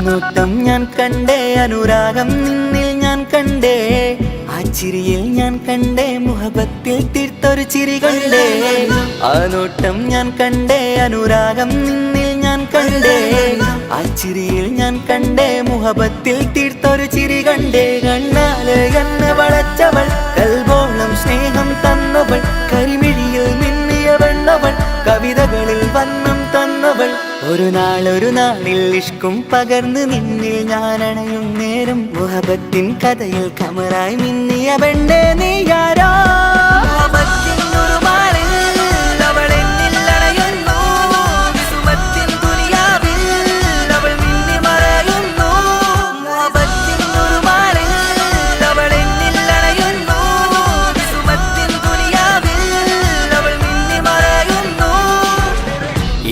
നോട്ടം ഞാൻ കണ്ടേ, അനുരാഗം നിന്നിൽ ഞാൻ കണ്ടേ, ആ ചിരിയിൽ ഞാൻ കണ്ടേ, മുഹബത്തിൽ തീർത്തൊരു ചിരി കണ്ടേ. ആ നോട്ടം ഞാൻ കണ്ടേ, അനുരാഗം നിന്നിൽ ഞാൻ കണ്ടേ, ആ ചിരിയിൽ ഞാൻ കണ്ടേ, മുഹബത്തിൽ തീർത്തൊരു ചിരി കണ്ടേ. കണ്ണാല് എന്നെ വളച്ചവൾ, കൽബോളം സ്നേഹം തന്നവൾ, കരിമിഴിയിൽ മിന്നിയ വെണ്ണവൾ, കവിതകളിൽ വന്നം തന്നവൾ. ഒരു നാളിൽ ഇഷ്കും പകർന്ന് നിന്നിൽ ഞാൻ അണയും നേരം, മുഹബത്തിൻ കഥയിൽ കമറായി മിന്നിയ പെണ്ണേ നീയാരോ.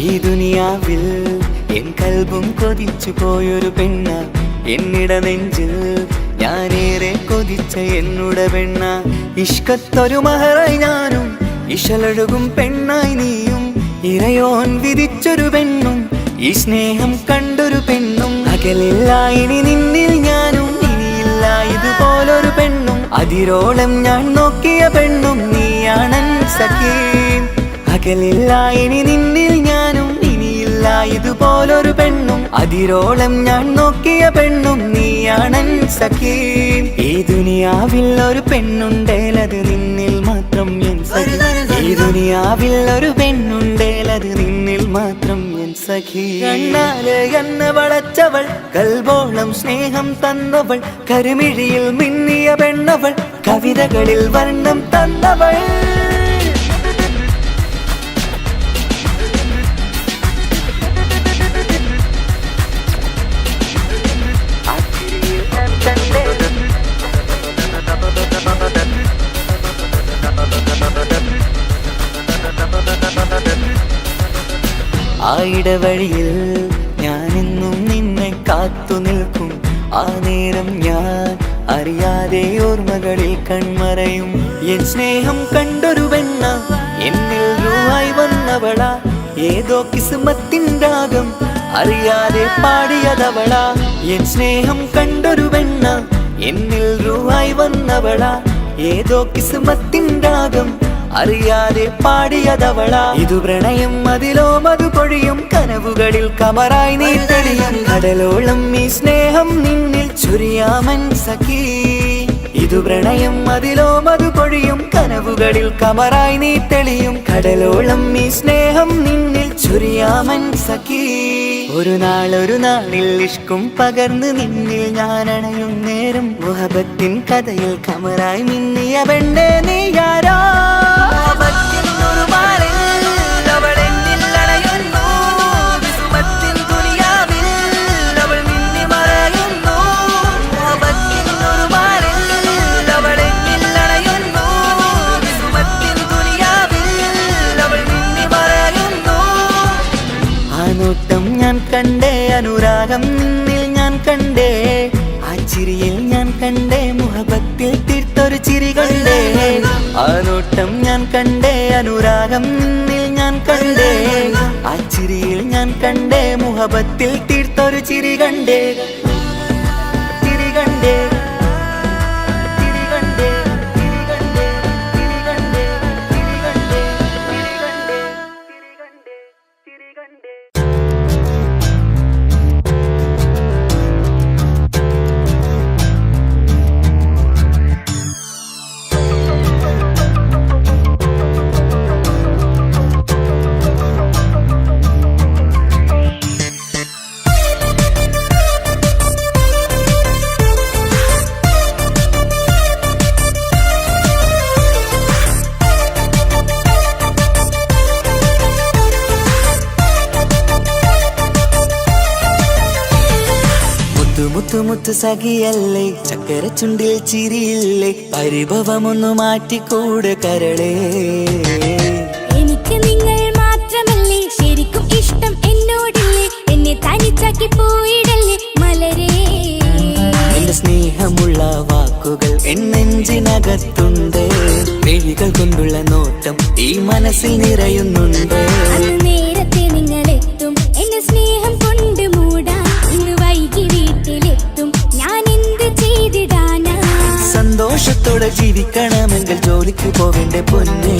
ഈ ദുനിയാവിൽ എൻ കൽബും കൊതിച്ചു പോയൊരു പെണ്ണ, എന്നിട നെഞ്ചിൽ ഞാനേറെ കൊതിച്ച എന്നുട പെണ്ണ. ഇഷ്കത്തൊരു മഹറായി ഞാനും, ഇശലൊഴുകും പെണ്ണായി നീയും, ഇറയോൻ വിധിച്ചൊരു പെണ്ണും, ഈ സ്നേഹം കണ്ടൊരു പെണ്ണും. അകലില്ല ഇനി നിന്നിൽ ഞാനും, ഇനിയില്ല ഇതുപോലൊരു പെണ്ണും. അതിരോളം ഞാൻ നോക്കിയ പെണ്ണും നീയാണൻ സഖീ. അകലില്ല ഇനി നിന്നിൽ ഞാനും, ഇനിയില്ല ഇതുപോലൊരു പെണ്ണും. അതിരോളം ഞാൻ നോക്കിയ പെണ്ണും നീയാണൻ സഖീ. ഈ ദുനിയാവിൽ ഒരു പെണ്ണുണ്ടേലത് നിന്നിൽ മാത്രം എൻ സഖി. ഈ ദുനിയാവിൽ ഒരു പെണ്ണുണ്ടേലത് നിന്നിൽ മാത്രം എൻ സഖി. കണ്ണാല് എന്നെ വളച്ചവൾ, കൽബോളം സ്നേഹം തന്നവൾ, കരിമിഴിയിൽ മിന്നിയ പെണ്ണവൾ, കവിതകളിൽ വർണ്ണം തന്നവൾ. ആ ഇടവഴിയിൽ ഞാനെന്നും നിന്നെ കാത്തു നിൽക്കും, ആ നേരം ഞാൻ അറിയാതെ ഓർമ്മകളിൽ കൺമറയും. എൻ സ്നേഹം കണ്ടൊരു പെണ്ണ, എന്നിൽ റൂഹായി വന്നവളാ, ഏതോ കിസ്മത്തിൻ രാഗം അറിയാതെ പാടിയതവളാ. എൻ സ്നേഹം കണ്ടൊരു പെണ്ണ, എന്നിൽ റൂഹായി വന്നവളാ, ഏതോ കിസ്മത്തിൻ രാഗം അറിയാതെ പാടിയതവളാ. ഇതു പ്രണയം അതിലോ മധു പൊഴിയും, കനവുകളിൽ കമറായി നീ തെളിയും. കടലോളം ഈ സ്നേഹം നിന്നിൽ ചൊരിയാമൻ സഖീ. ഇതു പ്രണയം അതിലോ മധു പൊഴിയും, കനവുകളിൽ കമറായി നീ തെളിയും. കടലോളം ഈ സ്നേഹം നിന്നിൽ ചൊരിയാമൻ സഖീ. ഒരു നാളിൽ ഇഷ്കും പകർന്ന് നിന്നിൽ ഞാൻ അണയും നേരം, മുഹബത്തിൻ കഥയിൽ കമറായി മിന്നിയ പെണ്ണേ നീയാരോ. നോട്ടം ഞാൻ കണ്ടേ, അനുരാഗം നിന്നിൽ ഞാൻ കണ്ടേ, ആ ചിരിയിൽ ഞാൻ കണ്ടേ, മുഹബത്തിൽ തീർത്തൊരു ചിരി കണ്ടേ. ആ നോട്ടം ഞാൻ കണ്ടേ, അനുരാഗം നിന്നിൽ ഞാൻ കണ്ടേ, ആ ചിരിയിൽ ഞാൻ കണ്ടേ, മുഹബത്തിൽ തീർത്തൊരു ചിരി കണ്ടേ. ചിരി കണ്ടേ. മുത്തു സഖിയല്ലേ, ചക്കര ചുണ്ടിൽ ചിരിയില്ലേ, പരിഭവമൊന്നു മാറ്റിക്കൂട് കരളേ. എനിക്ക് നിങ്ങൾ മാത്രമല്ലേ ശരിക്കും ഇഷ്ടം എന്നോടില്ലേ, എന്നെ തനിച്ചാക്കി പോയിടല്ലേ മലരേ. എന്റെ സ്നേഹമുള്ള വാക്കുകൾ എന്നെഞ്ചിനകത്തുണ്ട്, മിഴികൾ കൊണ്ടുള്ള നോട്ടം ഈ മനസ്സിൽ നിറയുന്നുണ്ട്. നേരത്തെ നിങ്ങളെത്തും എന്റെ സ്നേഹം കൊണ്ട് മൂടാൻ, ഇന്ന് വൈകി സന്തോഷത്തോടെ ജീവിക്കണമെങ്കിൽ ജോലിക്ക് പോവേണ്ട പൊന്നേ,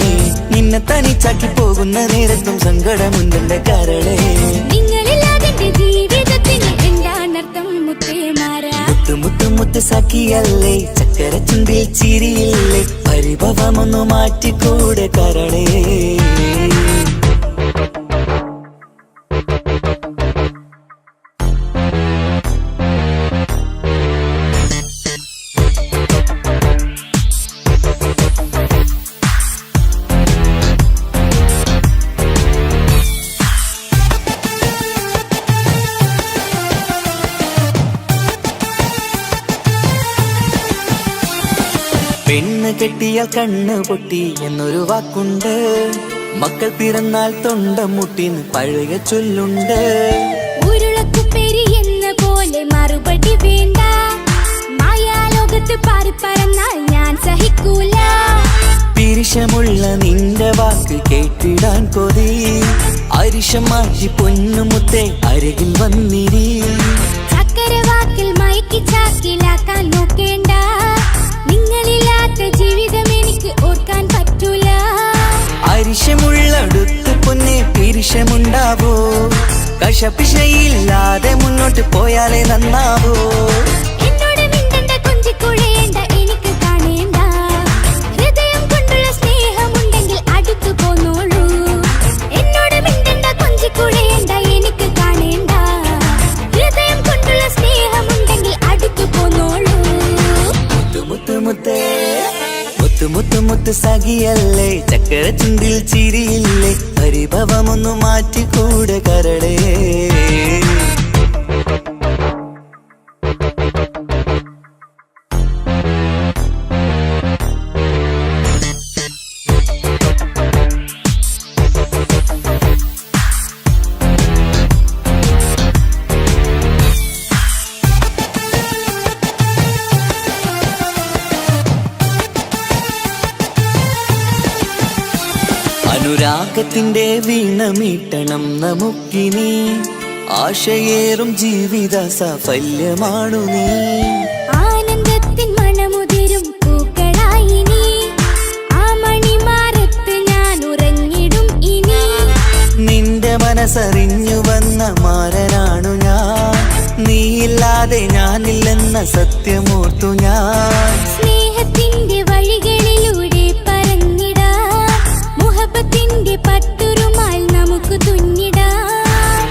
നിന്നെ തനിച്ചാക്കി പോകുന്ന നേരത്തും സങ്കടമുണ്ടെന്റെ കരളേ. നിങ്ങളില്ലാതെ ജീവിതത്തിന് എന്താണർത്ഥം മുത്തേമാരാ? മുത്തു മുത്തു മുത്ത് സഖിയല്ലേ, ചക്കര ചുണ്ടിൽ ചിരിയില്ലേ, പരിഭവമൊന്നു മാറ്റിക്കൂടെ കരളേ. പെണ്ണ് കെട്ടിയാൽ കണ്ണ് പൊട്ടി എന്നൊരു വാക്കുണ്ട്, മക്കൾ പിറന്നാൽ തൊണ്ട മുട്ടിന്ന് പഴയ ചൊല്ലുണ്ട്. ഉരുളക്കുപ്പേരി എന്ന പോലെ മറുപടി വേണ്ട, മായാലോകത്ത് പാറി പറന്നാൽ ഞാൻ സഹിക്കൂല. പിരിശമുള്ള നിന്റെ വാക്ക് കേട്ടിടാൻ കൊതി, അരിശം മാറ്റി പൊന്നുമുത്തേ അരികിൽ വന്നിരി. ചക്കര വാക്കിൽ മയക്കി ചാക്കിലാക്കാൻ നോക്കേണ്ട, നിങ്ങളില്ലാത്ത ജീവിതം എനിക്ക് ഓർക്കാൻ പറ്റൂല. അരിശമുള്ളടുത്ത് പൊന്നെ പിരിശമുണ്ടാവോ, കശപിശയില്ലാതെ മുന്നോട്ട് പോയാലേ നന്നാവോ. എന്നോട് മിണ്ടണ്ട കൊഞ്ചിക്കുഴയേണ്ട, എനിക്ക് കാണേണ്ട, ഹൃദയം കൊണ്ടുള്ള സ്നേഹമുണ്ടെങ്കിൽ അടുത്തു പോന്നോളൂ. എന്നോട് മിണ്ടണ്ട കൊഞ്ചിക്കുഴയേണ്ട, എനിക്ക് കാണേണ്ട, ഹൃദയം കൊണ്ടുള്ള സ്നേഹമുണ്ടെങ്കിൽ അടുത്തു പോന്നോളൂ. മുത്തു മുത്തേ മുത്തു മുത്തു മുത്ത് സഖിയല്ലേ, ചക്കര ചുണ്ടിൽ ചിരിയില്ലേ, പരിഭവമൊന്നു മാറ്റിക്കൂടെ കരളേ. അനുരാഗത്തിന്റെ വീണ മീട്ടണം നമുക്കിനി, ആശയേറും ജീവിത സാഫല്യമാണു നീ. ആനന്ദത്തിൻ മണമുതിരും പൂക്കളായി നീ, ആ മണിമാറത്ത് ഞാൻ ഉറങ്ങിടും ഇനി. നിന്റെ മനസ്സറിഞ്ഞു വന്ന മാരനാണു ഞാൻ, നീയില്ലാതെ ഞാനില്ലെന്ന സത്യമോർത്തു ഞാൻ. സ്നേഹത്തിന്റെ വഴികളിലൂടെ പറന്നിടാം, മുഹബത്തിന്റെ പട്ടുറുമാൽ നമുക്ക് തുന്നിടാം.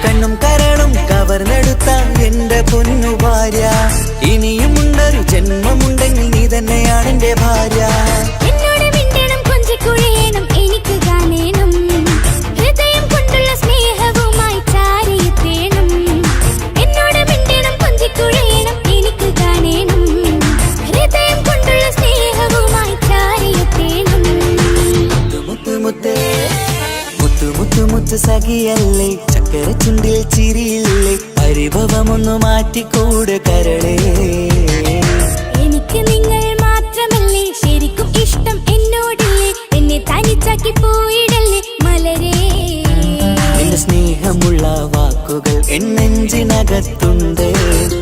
കണ്ണും കരളും കവർന്നെടുത്ത എന്റെ പൊന്നു ഭാര്യ, ഇനിയുമുണ്ടൊരു ജന്മമുണ്ടെങ്കിൽ നീ തന്നെയാണ് എന്റെ ഭാര്യ. എന്നോട് മിണ്ടണം കൊഞ്ചിക്കുഴയണം, എനിക്ക് കാണേണം, ഹൃദയം കൊണ്ടുള്ള സ്നേഹവുമായി ചാരിയെത്തേണം. എന്നോട് മിണ്ടണം കൊഞ്ചിക്കുഴയണം, എനിക്ക് കാണേണം, ഹൃദയം കൊണ്ടുള്ള സ്നേഹവുമായി ചാരിയെത്തേണം. മുത്തു മുത്തേ മുത്തു മുത്തു മുത്ത് സഖിയല്ലേ, ചക്കര ചുണ്ടിൽ ചിരിയില്ലേ, പരിഭവമൊന്നു മാറ്റിക്കൂടെ കരളേ. എനിക്ക് നിങ്ങൾ മാത്രമല്ലേ ശരിക്കും ഇഷ്ടം എന്നോടില്ലേ, എന്നെ തനിച്ചാക്കി പോയിടല്ലേ മലരേ. എന്റെ സ്നേഹമുള്ള വാക്കുകൾ എന്നെഞ്ചിനകത്തുണ്ട്,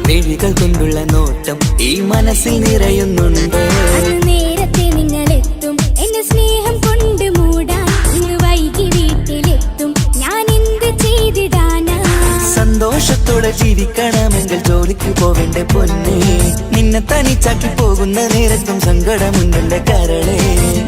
മിഴികൾ കൊണ്ടുള്ള നോട്ടം ഈ മനസ്സിൽ നിറയുന്നുണ്ട്. അന്ന് നേരത്തെ നിങ്ങളെത്തും എന്റെ സ്നേഹം കൊണ്ട് മൂടാൻ, ഇന്ന് വൈകി വീട്ടിലെത്തും ഞാൻ എന്ത് ചെയ്തിടാനാ. സന്തോഷത്തോടെ ജീവിക്കണമെങ്കിൽ ജോലിക്ക് പോവേണ്ട പൊന്നേ, നിന്നെ തനിച്ചാക്കി പോകുന്ന നേരത്തും സങ്കടമുണ്ടെന്റെ കരളേ.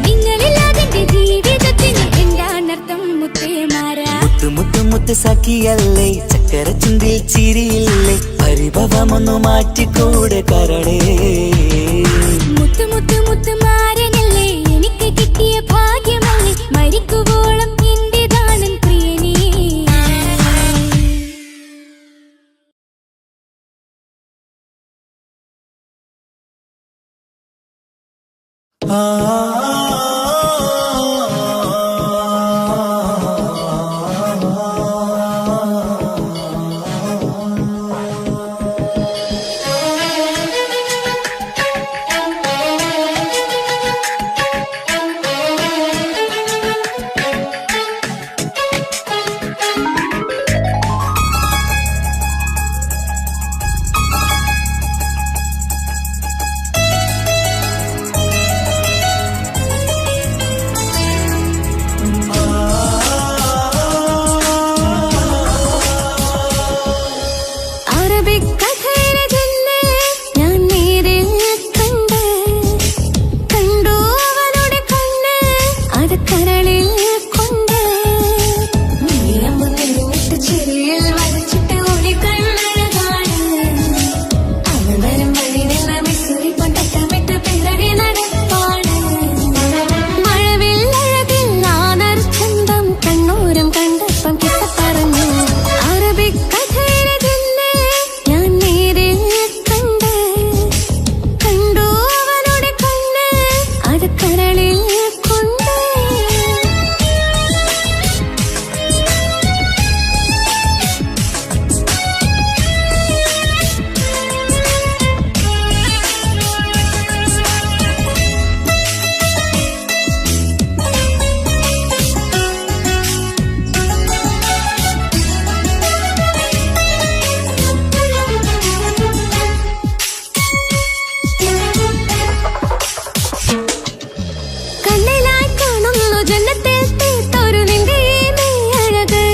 നിങ്ങളില്ലാതെ ജീവിതത്തിന് എന്താണർത്ഥം മുത്തേമാരാ? മുത്തു മുത്തു മുത്ത് സഖിയല്ലേ, ചക്കര ചുണ്ടിൽ ചിരിയില്ലേ, പരിഭവമൊന്നു മാറ്റിക്കൂടെ കരളേ. മുത്തു മുത്തു മുത്തുമാരനല്ലേ, എനിക്ക് കിട്ടിയ ഭാഗ്യമല്ലേ, മരിക്കുവോളം എന്റേതാണൻ പ്രിയനേ. കരളിൽ കൊണ്ട് കണ്ണിലായി കാണുന്നു ജന്നത്തിൽ തീർത്തൊരു നിന്റെ ഈ മെയ്യഴക്.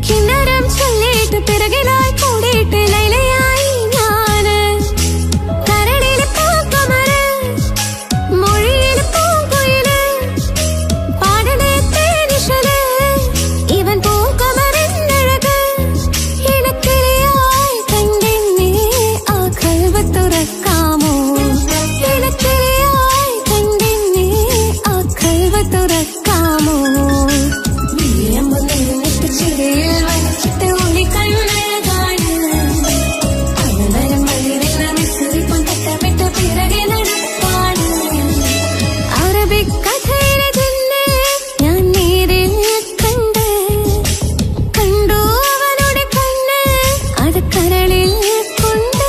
കിന്നരം ചൊല്ലിയിട്ട് പിറകിലായി കൂടിയിട്ട് ലൈലയായി ഞാന്. കരളിലെ പൂക്കമര്, മൊഴിയിലെ പൂങ്കുയില്, പാടണേ തേനിശല്, ഇവൻ പൂക്കമറിന്നഴക്. ഇണക്കിളിയായി കണ്ടെന്നെ ആ കൽവ് തുറക്കാമോ? ഇണക്കിളിയായി കണ്ടെന്നെ ആ കൽവ് തുറക്കാമോ? നീയമ്പം നിന്നിട്ട് ചിരിയിൽ വലിച്ചിട്ട് ഒളിക്കണ്ണഴകാണ്. അന്നരം വഴിവെള്ള മിസ്സിരിപ്പം തട്ടമിട്ട് പിറകെ നടപ്പാണ്. അറബിക്കഥയിലെ ജന്നെ ഞാൻ നേരിൽ കണ്ട്. കണ്ടു അവനുടെ കണ്ണ്, അത് കരളിൽ കൊണ്ട്.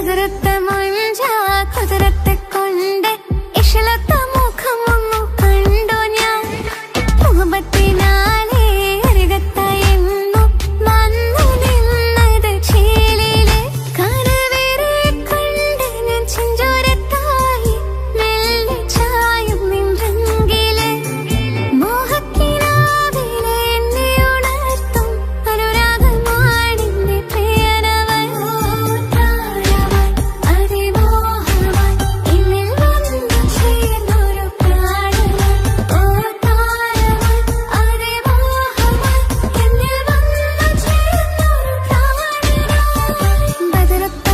ബദറത്ത മഞ്ച കുതിരത്തെ കൊണ്ട് ഇശലത്ത മുഖമൊന്നു കണ്ടു ഞാൻ മുഹബത്തിനാലേ അരികത്തായെന്നു വന്നു നിന്നത് ചേലിലെ കനവേറെ കണ്ട് ഞാൻ ചെഞ്ചോരത്തായി മെല്ലെ ചായും നിன்றെങ്കിലെ മോഹക്കിനാവിലെ എന്നെ ഉണർത്തും അനുരാഗമാണിന്റെ പ്രിയനവൻ താരവൻ അതിമോഹവൻ എന്നിൽ വന്നു ചേർന്നൊരു പ്രാണവൻ ഓ താരവൻ അതിമോഹവൻ എന്നിൽ വന്നു ചേർന്നൊരു പ്രാണവൻ ബദറത്ത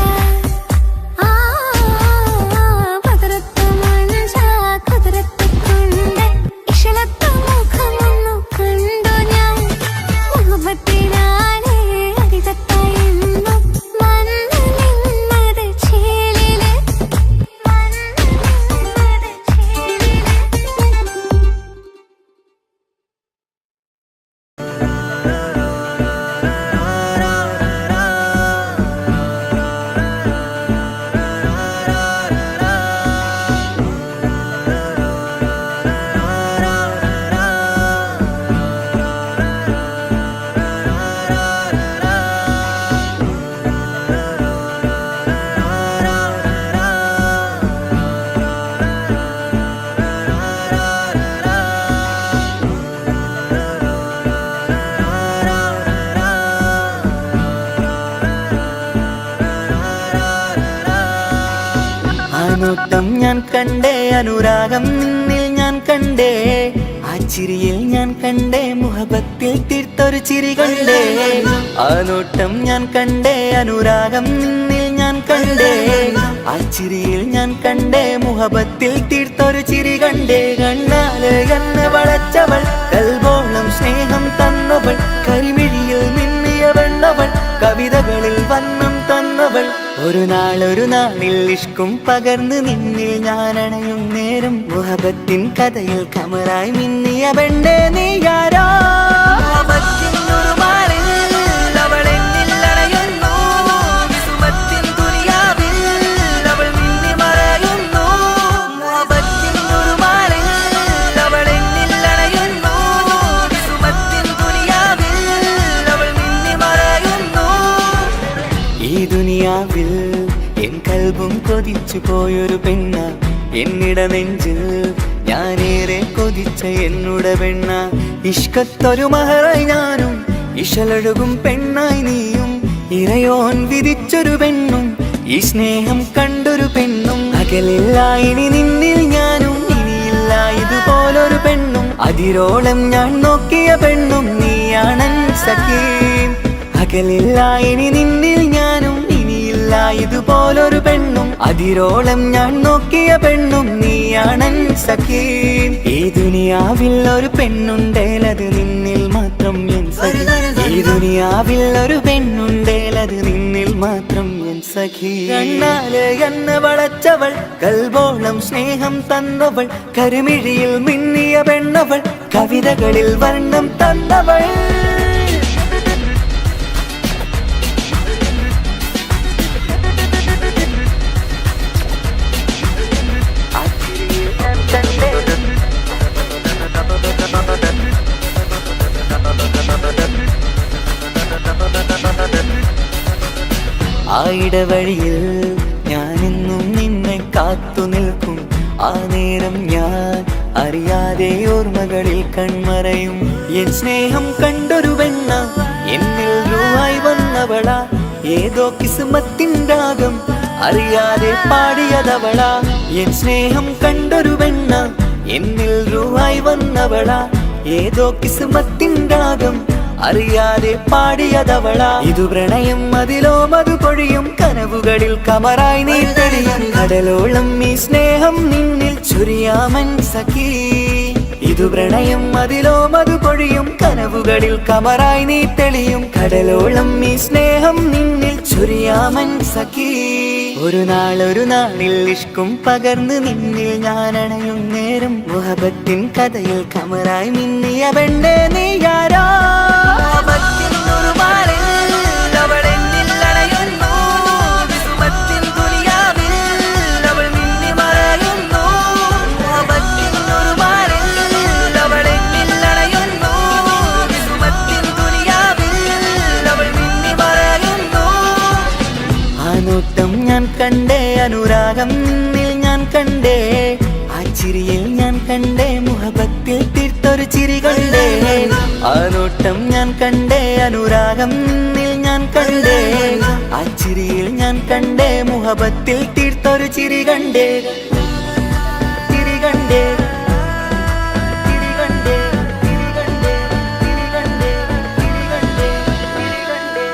ബദറത്ത മഞ്ച കുതിരത്തെ കൊണ്ട് ഇശലത്ത മുഖമൊന്നു കണ്ടു ഞാൻ മുഹബത്തിനാലേ അരികത്തായെന്നു വന്നു നിന്നത് ചേലിലെ ആ നോട്ടം ഞാൻ കണ്ടേ അനുരാഗം നിന്നിൽ ഞാൻ കണ്ടേ ആ ചിരിയിൽ ഞാൻ കണ്ടേ മുഹബത്തിൽ തീർത്തൊരു ചിരി കണ്ടേ ആ നോട്ടം ഞാൻ കണ്ടേ അനുരാഗം നിന്നിൽ ഞാൻ കണ്ടേ ആ ചിരിയിൽ ഞാൻ കണ്ടേ മുഹബത്തിൽ തീർത്തൊരു ചിരി കണ്ടേ കണ്ണാല് കണ്ണ് വളച്ചവൾ കൽബോളം സ്നേഹം തന്നവൾ കരിമിഴിയിൽ മിന്നിയ വെണ്ണവൾ കവിതകളിൽ വന്നം തന്നവൾ ഒരു നാളിൽ ഇഷ്കും പകർന്ന് നിന്നിൽ ഞാൻ അണയും നേരം മുഹബത്തിൻ കഥയിൽ കമറായി മിന്നിയ പെണ്ണേ നീയാരോ ഈ ദുനിയാവിൽ എൻ കൽബും കൊതിച്ചു പോയൊരു പെണ്ണ എന്നിട നെഞ്ചിൽ ഞാനേറെ കൊതിച്ച എന്നുട പെണ്ണ ഇഷ്കത്തൊരു മഹറായി ഞാനും ഇശലൊഴുകും പെണ്ണായി നീയും ഇറയോൻ വിധിച്ചൊരു പെണ്ണും ഈ സ്നേഹം കണ്ടൊരു പെണ്ണും അകലില്ല ഇനി നിന്നിൽ ഞാനും ഇനിയില്ല ഇതുപോലൊരു പെണ്ണും അതിരോളം ഞാൻ നോക്കിയ പെണ്ണും നീയാണൻ സഖീ അകലില്ല ഇനി നിന്നിൽ ഞാനും ഇനിയില്ല ഇതുപോലൊരു പെണ്ണും അതിരോളം ഞാൻ നോക്കിയ പെണ്ണും നീയാണൻ സഖീ ഈ ദുനിയാവിൽ ഒരു പെണ്ണുണ്ടേലത് നിന്നിൽ മാത്രം എൻ സഖി ഈ ദുനിയാവിൽ ഒരു പെണ്ണുണ്ടേലത് നിന്നിൽ മാത്രം എൻ സഖി കണ്ണാല് കണ്ണ് വളച്ചവൾ കൽബോളം സ്നേഹം തന്നവൾ കരുമിഴിയിൽ മിന്നിയ പെണ്ണവൾ കവിതകളിൽ വർണ്ണം തന്നവൾ ആ ഇടവഴിയിൽ ഞാനെന്നും നിന്നെ കാത്തു നിൽക്കും ആ നേരം ഞാൻ അറിയാതെ ഓർമ്മകളിൽ കൺമറയും എൻ സ്നേഹം കണ്ടൊരു വെണ്ണ എന്നിൽ രൂപായി വന്നവള ഏതോ കിസ്മത്തിൻ രാഗം അറിയാതെ പാടിയതവള എൻ സ്നേഹം കണ്ടൊരു വെണ്ണ എന്നിൽ രൂപായി വന്നവള ഏതോ കിസ്മത്തിൻ രാഗം അറിയാതെ പാടിയതവള ഇതു പ്രണയം അതിലോ മധു പൊഴിയും കനവുകളിൽ കമറായി നീ തെളിയും കടലോളം ഈ സ്നേഹം നിന്നിൽ ചൊരിയാമൻ സഖീ ഇതു പ്രണയം അതിലോ മധു പൊഴിയും കനവുകളിൽ കമറായി നീ തെളിയും കടലോളം ഈ സ്നേഹം നിന്നിൽ ചൊരിയാമൻ സഖീ ഒരു നാളിൽ ഇഷ്കും പകർന്ന് നിന്നിൽ ഞാൻ അണയും നേരം മുഹബത്തിൻ കഥയിൽ കമറായി മിന്നിയ പെണ്ണേ നീയാരോ ും കണ്ടേ അനുരാഗം നിന്നിൽ ഞാൻ കണ്ടേ ആ ചിരിയിൽ ഞാൻ കണ്ടേ മുഹബത്തിൽ തീർത്തൊരു ചിരി കണ്ടേ ആ നോട്ടം ഞാൻ കണ്ടേ അനുരാഗം നിന്നിൽ ഞാൻ കണ്ടേ ആ ചിരിയിൽ ഞാൻ കണ്ടേ മുഹബത്തിൽ തീർത്തൊരു ചിരി കണ്ടേ ചിരി കണ്ടേ ചിരി കണ്ടേ ചിരി കണ്ടേ ചിരി കണ്ടേ ചിരി കണ്ടേ ചിരി കണ്ടേ.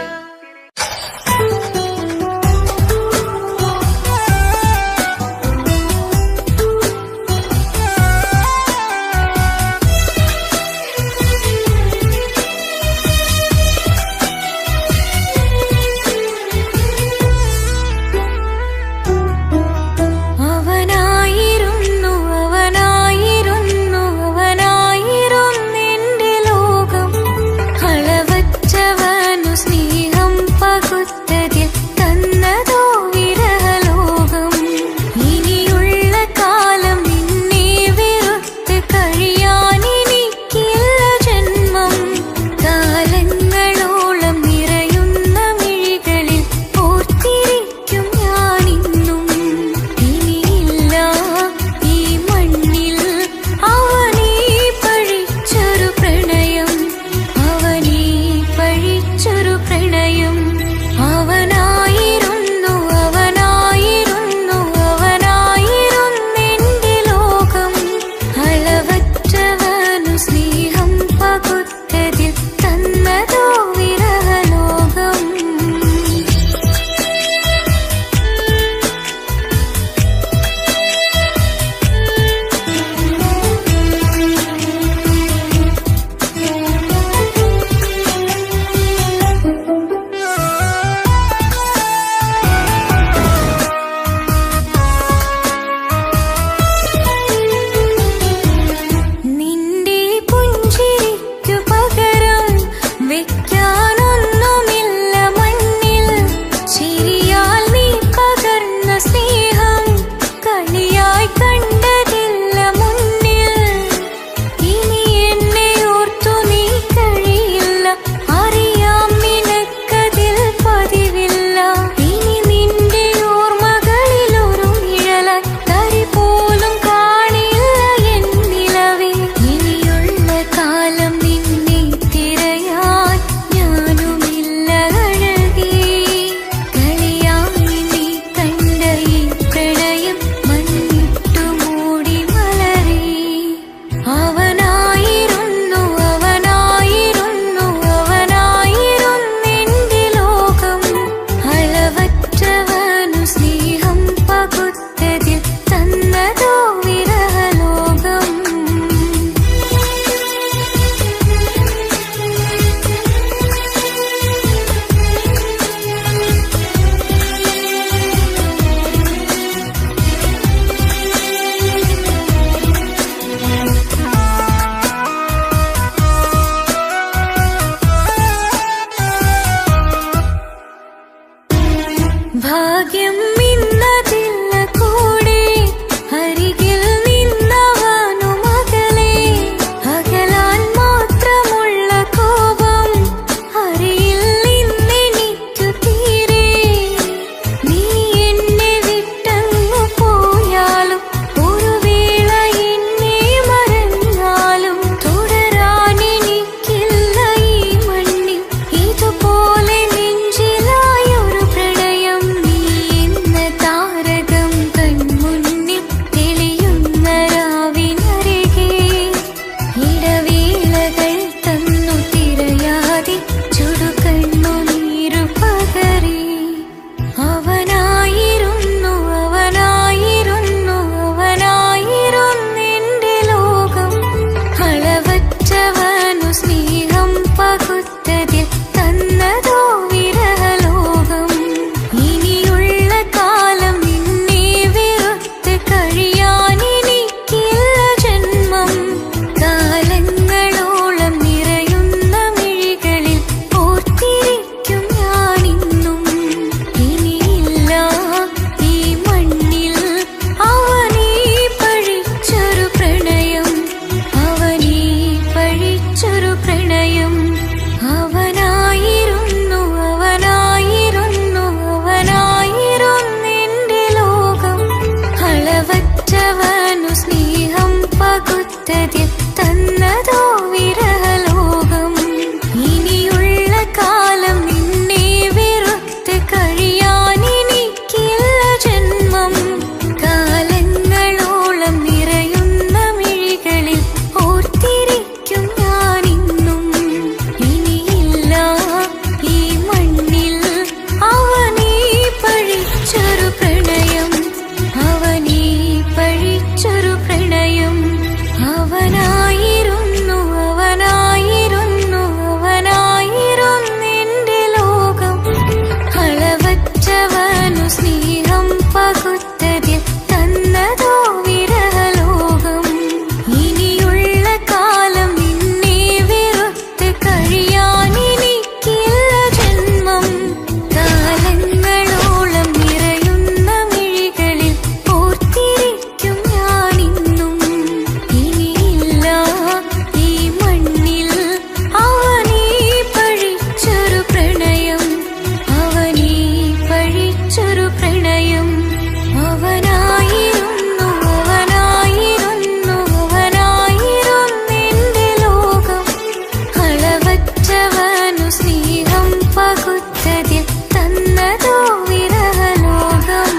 പകുത്തതിൽ തന്നതോ വിരഹലോകം.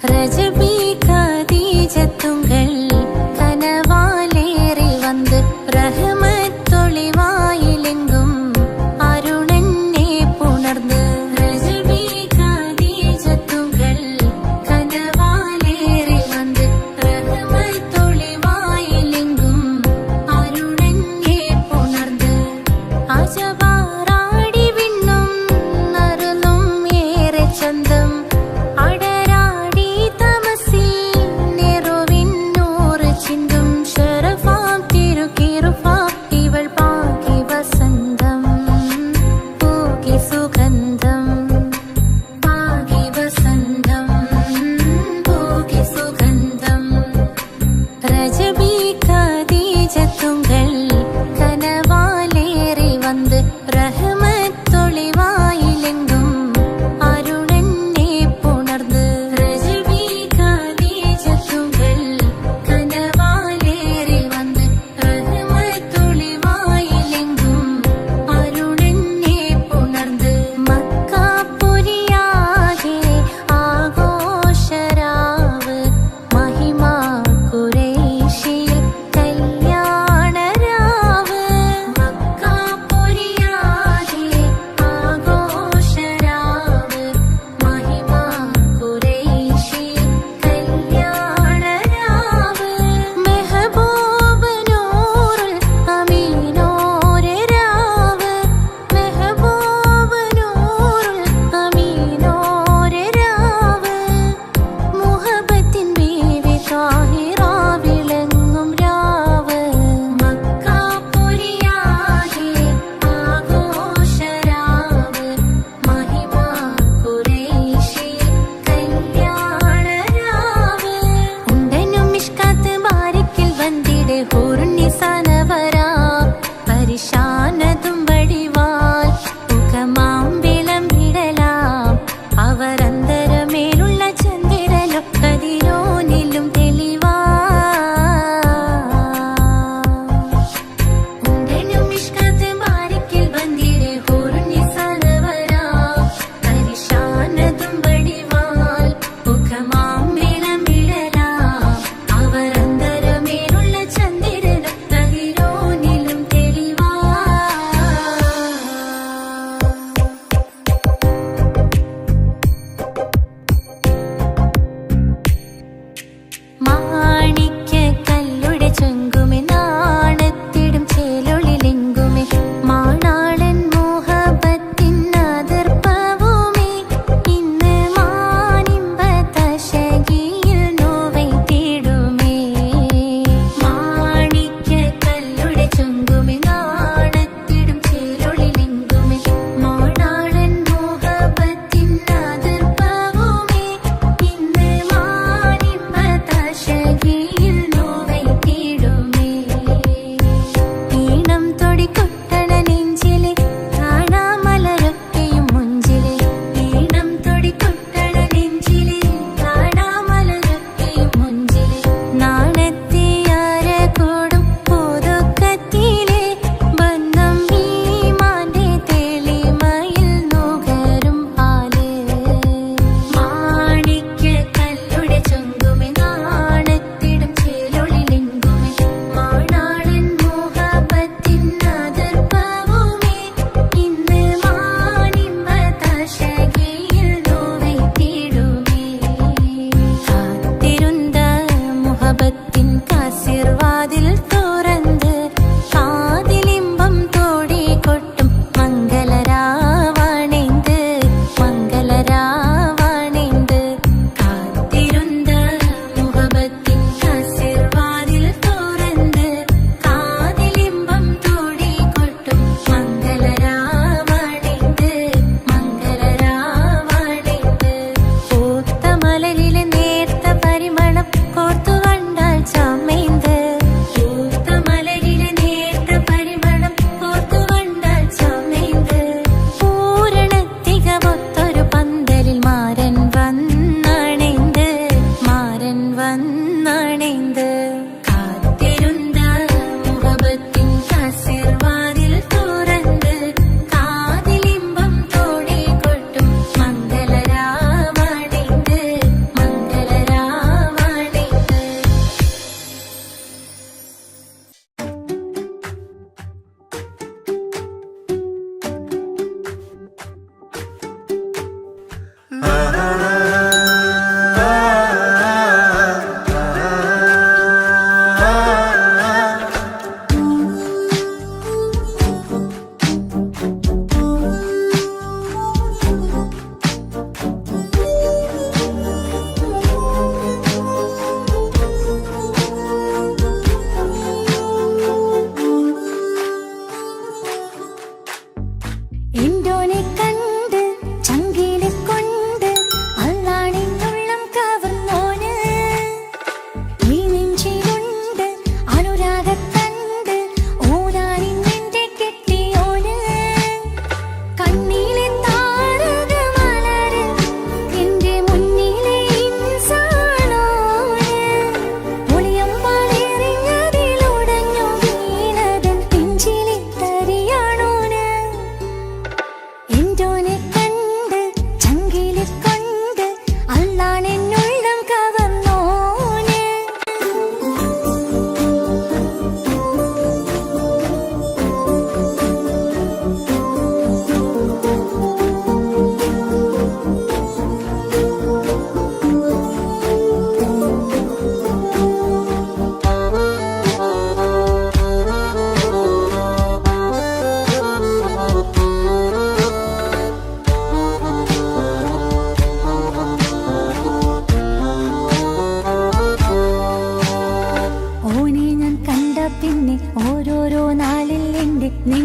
ரஜபி கதீஜத்துங்கள் கனவாலேறி வந்து ரஹமத்தொளிவாயிலெங்கும் அருணன்னே புணர்ந்து. ரஜபி கதீஜத்துங்கள் கனவாலேறி வந்து ரஹமத்தொளிவாயிலெங்கும் அருணன்னே புணர்ந்து. അജവാറാടി വിണ്ണും നറുന്നും ഏറെ ചന്തം അടരാടി തമസിൽ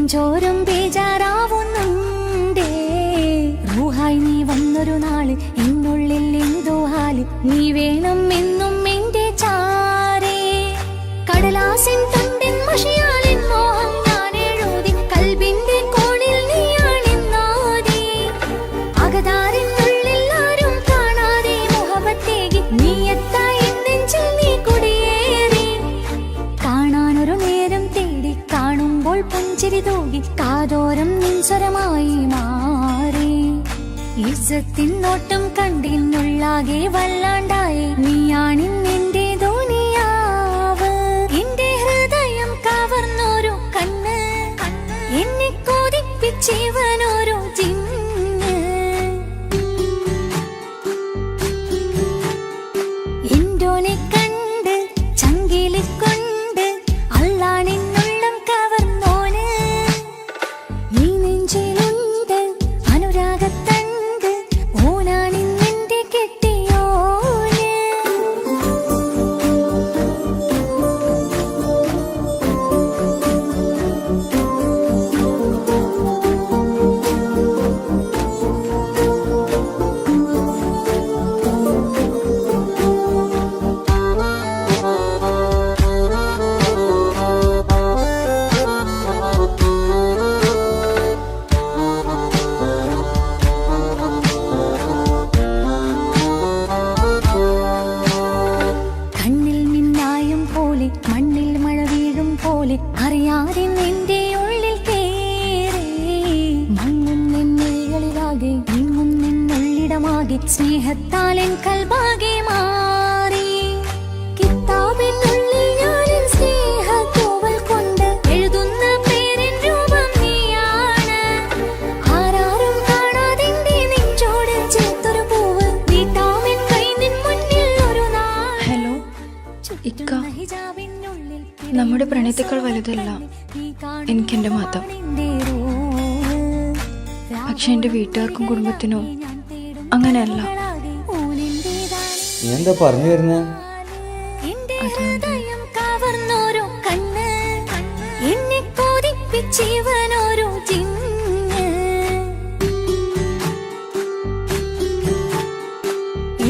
നെഞ്ചോരം ബേജാറാവുന്നുണ്ടേ. റൂഹായി നീ വന്നൊരു നാള് എന്നുള്ളിൽ എന്തോ ഹാല്. നീ വേണം എന്നും എന്റെ ചാരേ. കടലാസിൻ തുണ്ടിൻ മഷിയാലിൻ മോഹം ഞാൻ എഴുതി. കൽബിന്റെ കോണിൽ നീയാണെന്നാതി. അകതാരിനുള്ളിൽ ആരും കാണാതെ മുഹബത്തേകി നീ എത്തായി നെഞ്ചിൽ നീ കുടിയേറി. കാണാനൊരു നേരം തേടി കാണുമ്പോൾ പുഞ്ചിരി തൂകി കാതോരം നിൻസ്വരമായി മാറി. ഇസ്സത്തിൻ നോട്ടം കണ്ടിന്നുള്ളാകെ വല്ലാണ്ടായി. നീയാണിന്നെന്റെ ദുനിയാവ്. എന്റെ ഹൃദയം കവർന്നോരു കണ്ണ്, എന്നെ കൊതിപ്പിച്ചിവനോരു ജിന്ന്. എന്തോനെ കണ്ട് ചങ്കിലിക്കൊണ്ട് അള്ളാണെന്നുള്ളം കവർന്നോന്. ഈ നെഞ്ചിലുണ്ട് അനുരാഗത്തണ്ട്. ഓനാണിന്നെന്റെ കെട്ടിയോന്. കണ്ണിൽ മിന്നായം പോലെ മണ്ണിൽ മഴ വീഴും പോലെ അറിയാതെ നിന്റെ ഉള്ളിൽ കേറി. മങ്ങും നിന്നുള്ളിലാകെ നീങ്ങും നിന്നുള്ളിടമാകെ സ്നേഹത്താലെൻ കൽബാകെ മാറി. കിതാബിനുള്ളിൽ ഞാനെൻ സ്നേഹത്തൂവൽ കൊണ്ട് എഴുതുന്ന പേരിൻ രൂപം നീയാണ്. ആരാരും കാണാതെന്റെ നെഞ്ചോട് ചേർത്തൊരു പൂവ്. വീട്ടാമെൻ കൈ നിൻ മുന്നിൽ ഒരു നാൾ. ഹലോ ഇക്ക, നമ്മുടെ പ്രണയത്തേക്കാൾ വലുതല്ല എനിക്കെന്റെ മതം. പക്ഷെ എന്റെ വീട്ടുകാർക്കും കുടുംബത്തിനും അങ്ങനെയല്ല. നീ എന്താ പറഞ്ഞു വരുന്നേ? ഹൃദയം കവർന്നോരോ കണ്ണ്, എന്നെ കൊതിപ്പിച്ചിവനോരോ ജിന്ന്.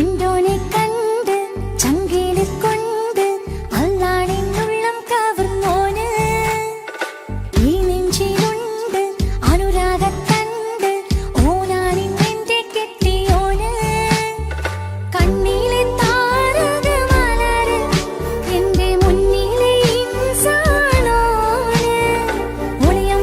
എന്തോനെ കണ്ട് ചങ്കിലിക്കൊണ്ട് അള്ളാണെന്നുള്ളം കവർന്നോന്. ഈ നെഞ്ചിലുണ്ട് അനുരാഗത്തണ്ട്. ഓനാണിന്നെന്റെ കെട്ടിയോന്. കണ്ണിലെ താരകമലര് എന്റെ മുന്നിലെ ഇൻസാനോന്. ഒളിയം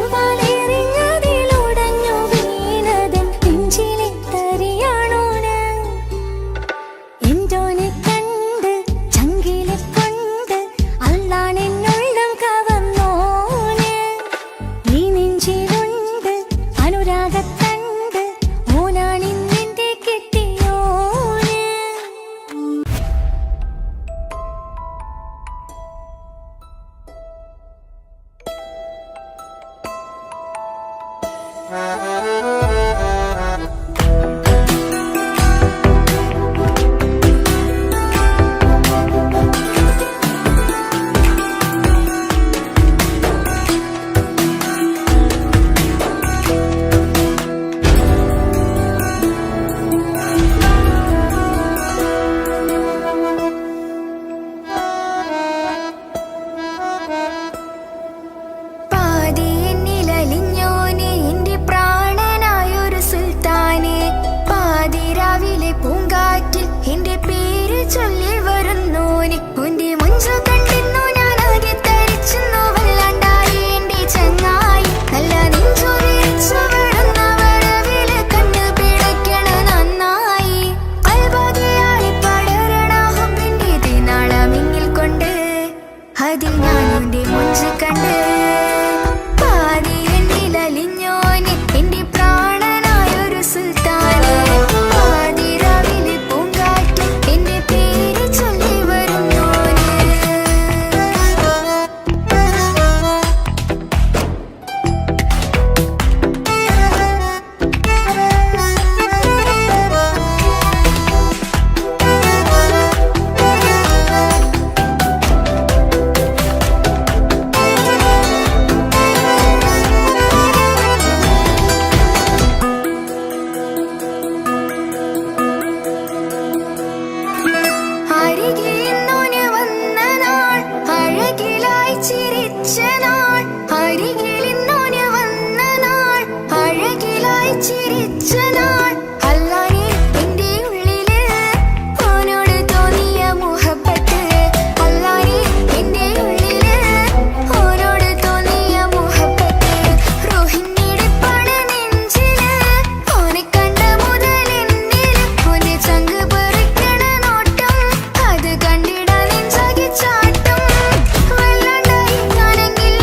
ചിരിച്ച നാൾ അരികിൽ ഇന്നോന് വന്ന നാൾ അഴകിലായി ചിരിച്ച നാൾ അല്ലാനെ എന്റെ ഉള്ളില് ഓനോട് തോന്നിയ മുഹബത്ത് അല്ലാനെ എന്റെ ഉള്ളില് ഓനോട് തോന്നിയ മുഹബത്ത് റോഹിണിടിപ്പാണ് നെഞ്ചില് ഓനെ കണ്ട മുതൽ എന്നില് ഓന്റെ ചങ്ക് പറിക്കണ നോട്ടം അത് കണ്ടിടാൻ നെഞ്ചാകി ചാട്ടും വല്ലാണ്ടായി ഞാനെങ്കിൽ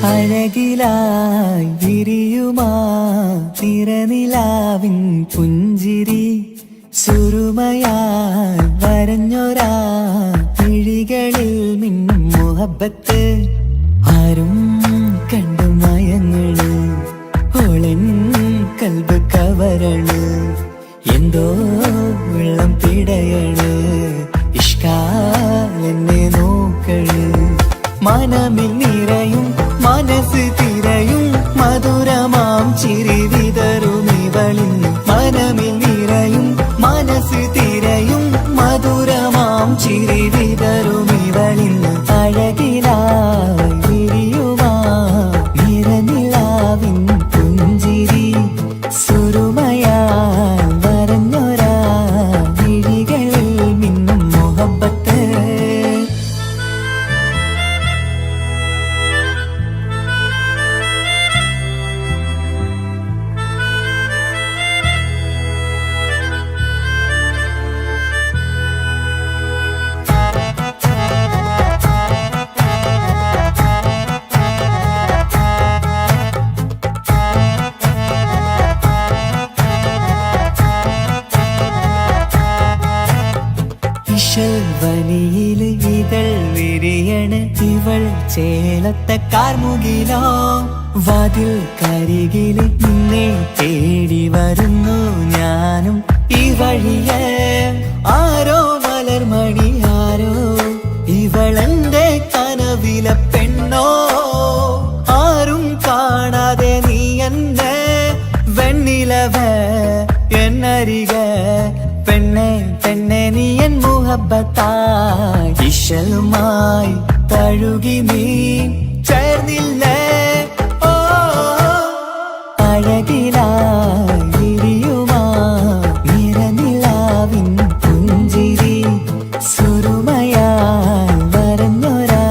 അഴകിലായി വിരിയുമാ തിരനിലാവിൻ പുഞ്ചിരി സുരുമയാൽ വരഞ്ഞൊരാ മിഴികളിൽ മിന്നും മുഹബത്ത് ആരും കണ്ടു മയങ്ങള് ഓളൻ കൽബ് കവരണ് എന്തോ വെള്ളം പിടയണ് ഇഷ്കാലെന്നെ നോക്കള് മനമിൽ നിറയും മനസ്സ് തിരയും മധുരമാം ചിരി വിതറും ഇവളിന്ന് മനമിൽ നിറയും മനസ്സ് തിരയും മധുരമാം ചിരി വിതറും ഇവളിന്ന് അഴകിലായി വിരിയുമാ നിറനിലാവിൻ പുഞ്ചിരി സുരുമയാൽ വരഞ്ഞൊരാ വിഴികളിൽ മിന്നും മുഹബത്ത് വനിയില് ഇതൾ വിരിയണ് ഇവൾ ചേലത്തെ കാർമുകിലോ വാതിൽ കരികില് നിന്നെ തേടി വരുന്നു ഞാനും ഈ വഴിയെ ആരോ മലർമണി ആരോ ഇവളെന്റെ കനവിലെ പെണ്ണോ ആരും കാണാതെ നീ എന്നെ വെണ്ണിലവ എന്നരിക പെണ്ണെ പെണ്ണെ നീ എൻ മുഹബത്തായി ഇശലുമായി തഴുകി നീ ചേർന്നില്ലേ ഓ അഴകിലായി വിരിയുമാ നിറനിലാവിൻ പുഞ്ചിരി സുരുമയാൽ വരഞ്ഞൊരാ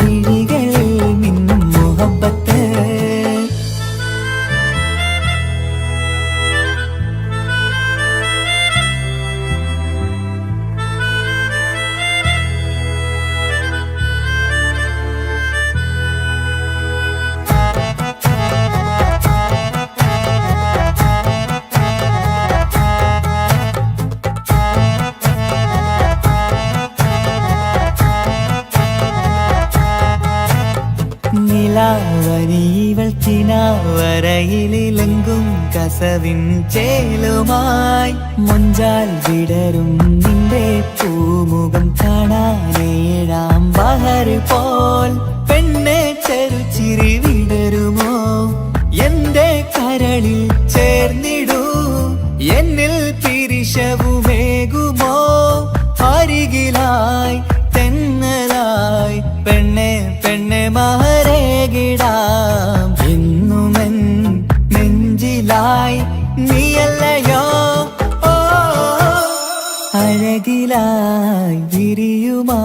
വിഴികളിൽ മിന്നും മുഹബത്ത് നിലാവരിവൾ കിനാവരയിലെങ്കും കസവിൻ ചേലുമായി മുഞ്ചാൽ വിടരും നിന്റെ പൂമുഖം കാണാനേഴാം ബഹർ പോൽ പെണ്ണെ ചെറുചിരി വിടരുമോ എന്റെ കരളിൽ ചേർന്നിടൂ എന്നിൽ പിരിശവുമേകുമോ അരികിലായി തെന്നലായി പെണ്ണെ പെണ്ണെ മഹരേകിടാം എന്നുമെൻ നെഞ്ചിലായി നീയല്ലയോ ഓ അഴകിലായി വിരിയുമാ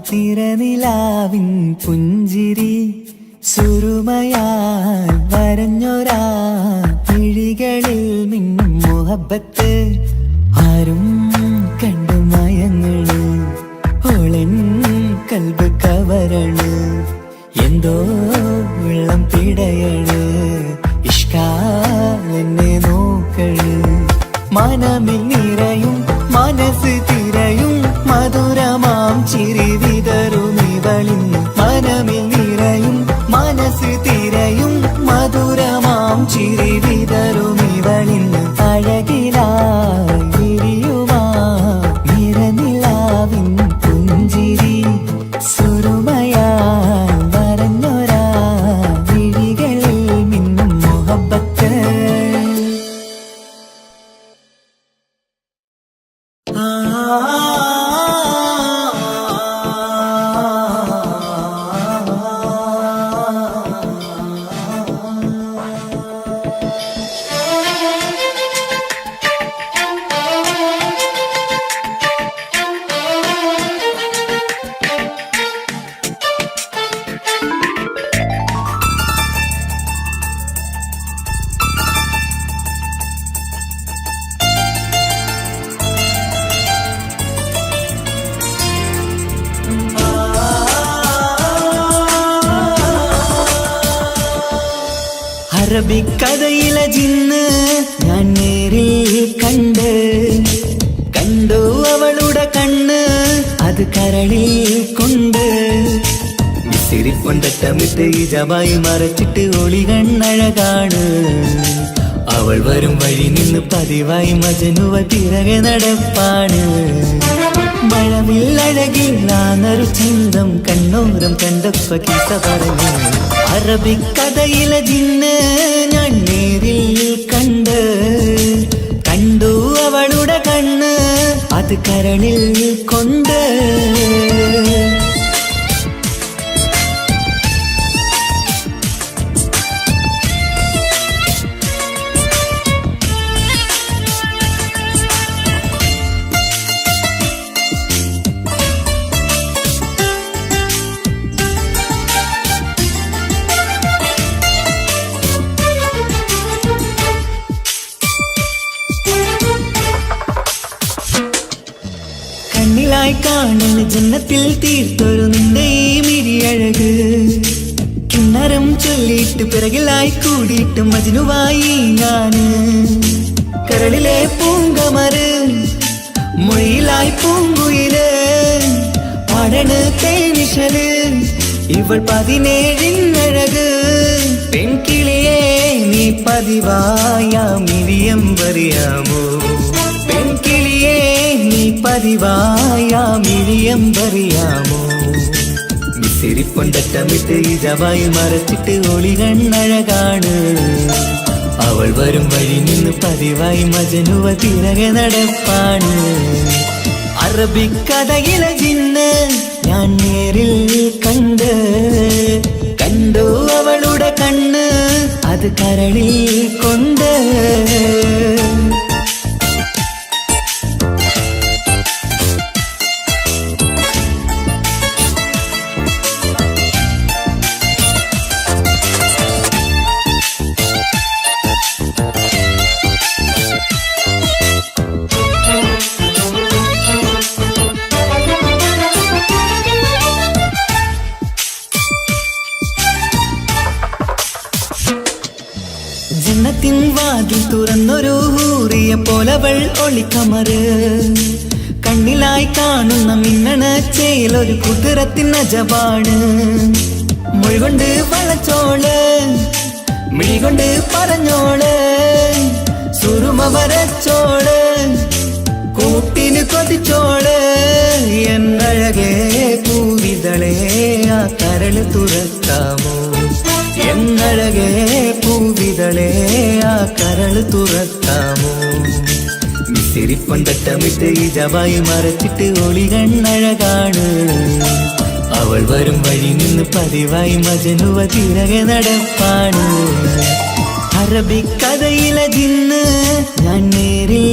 തിരനിലാവിൻ പുഞ്ചിരി സുരുമയാൽ വരഞ്ഞൊരാ മിഴികളിൽ മിന്നും മുഹബത്ത് ആരും കണ്ടു മയങ്ങള് ഓളൻ കൽബ് കവരണ് എന്തോ വെള്ളം പിടയണ് ഇഷ്കാലെന്നെ നോക്കള് മനമിൽ നിറയും മനസ്സ് തിരയും മധുരമാം ചിരി വിതറും ഇവളിന്ന് മനമിൽ നിറയും മനസ്സ് തിരയും മധുരമാം ചിരി വിതറും ഇവളിന്ന് അഴകിലായി വിരിയുമാ നിറനിലാവിൻ പുഞ്ചിരി സുരുമയാൽ വരഞ്ഞൊരാ വിഴികളിൽ മിന്നും മുഹബത്ത് ആ അറബിക്കഥയിലെ ജിന്ന് ഞാൻ നേരിൽ കണ്ടു അവളുടെ കണ്ണ് അത് കരളിൽ കൊണ്ട് സിരിപ്പൊണ്ടട്ടമിട്ട് ഇജബായി മറച്ചിട്ട് ഒളി കണ്ണഴകാണ് അവൾ വരും വഴി നിന്ന് പതിവായി മജനുവ തിരകെ നടപ്പാണ് മഴവില്ലഴകില്ലാന്നൊരു ചന്തം കണ്ണോരം കണ്ടപ്പ കീസ പറഞ്ഞു അറബിക്കഥയിലെ ജിന്ന് ഞാൻ നേരിൽ കണ്ടു അവളുടെ കണ്ണ് അത് കരളിൽ കൊണ്ട് കണ്ണിലായി കാണുന്ന ജന്നത്തിൽ തീർത്തൊരു നിന്റെ ഈ മിഴിയഴക് കിണ്ണരം ചൊല്ലിയിട്ട് പിറകിലായി കൂടിയിട്ട് മജ്നുവായി ഞാന് കരളിലെ പൂങ്കമര് മൊഴിയിലായി പൂങ്കുയില് പാടണ് തേനിശല് ഇവൾ 17 പെൺകിളിയെ നീ പതിവായാമിരിയം പറയാമോ പെൺകിളിയെ നീ പതിവായാമിരിയം പറയാമോ സിരിപ്പൊണ്ടട്ടമിട്ട് ഇജബായി മറച്ചിട്ട് ഒളി കണ്ണഴകാണ് അവൾ വരും വഴി നിന്ന് പതിവായി മജനുവ തിരകെ നടപ്പാണ് അറബിക്കഥയിലെ ജിന്ന് ഞാൻ നേരിൽ കണ്ടു അവളുടെ കണ്ണ് അത് കരളിൽ കൊണ്ട് ജന്നത്തിൻ വാതിൽ തുറന്നൊരു ഹൂറിയ പോലവൾ ഒളിക്കമറ് കണ്ണിലായി കാണുന്ന മിന്നണ ചേലൊരു കുതിരത്തിൻ അജബാണ് മൊഴികൊണ്ട് വളച്ചോള് മിഴികൊണ്ട് പറഞ്ഞോള് സുറുമ വരച്ചോള് കൂട്ടിന് കൊതിച്ചോള് എന്നഴകേ പൂവിതളേ ആ കരള് തുറക്കാമോ എന്നഴകേ പൂവിതളേ ആ കരള് തുറക്കാമോ സിരിപ്പൊണ്ടട്ടമിട്ട് ഇജബായി മറച്ചിട്ട് ഒളി കണ്ണഴകാണ് അവൾ വരും വഴി നിന്ന് പതിവായി മജനുവ തിരകെ നടപ്പാണ് അറബിക്കഥയിലെ ജിന്ന് ഞാൻ നേരിൽ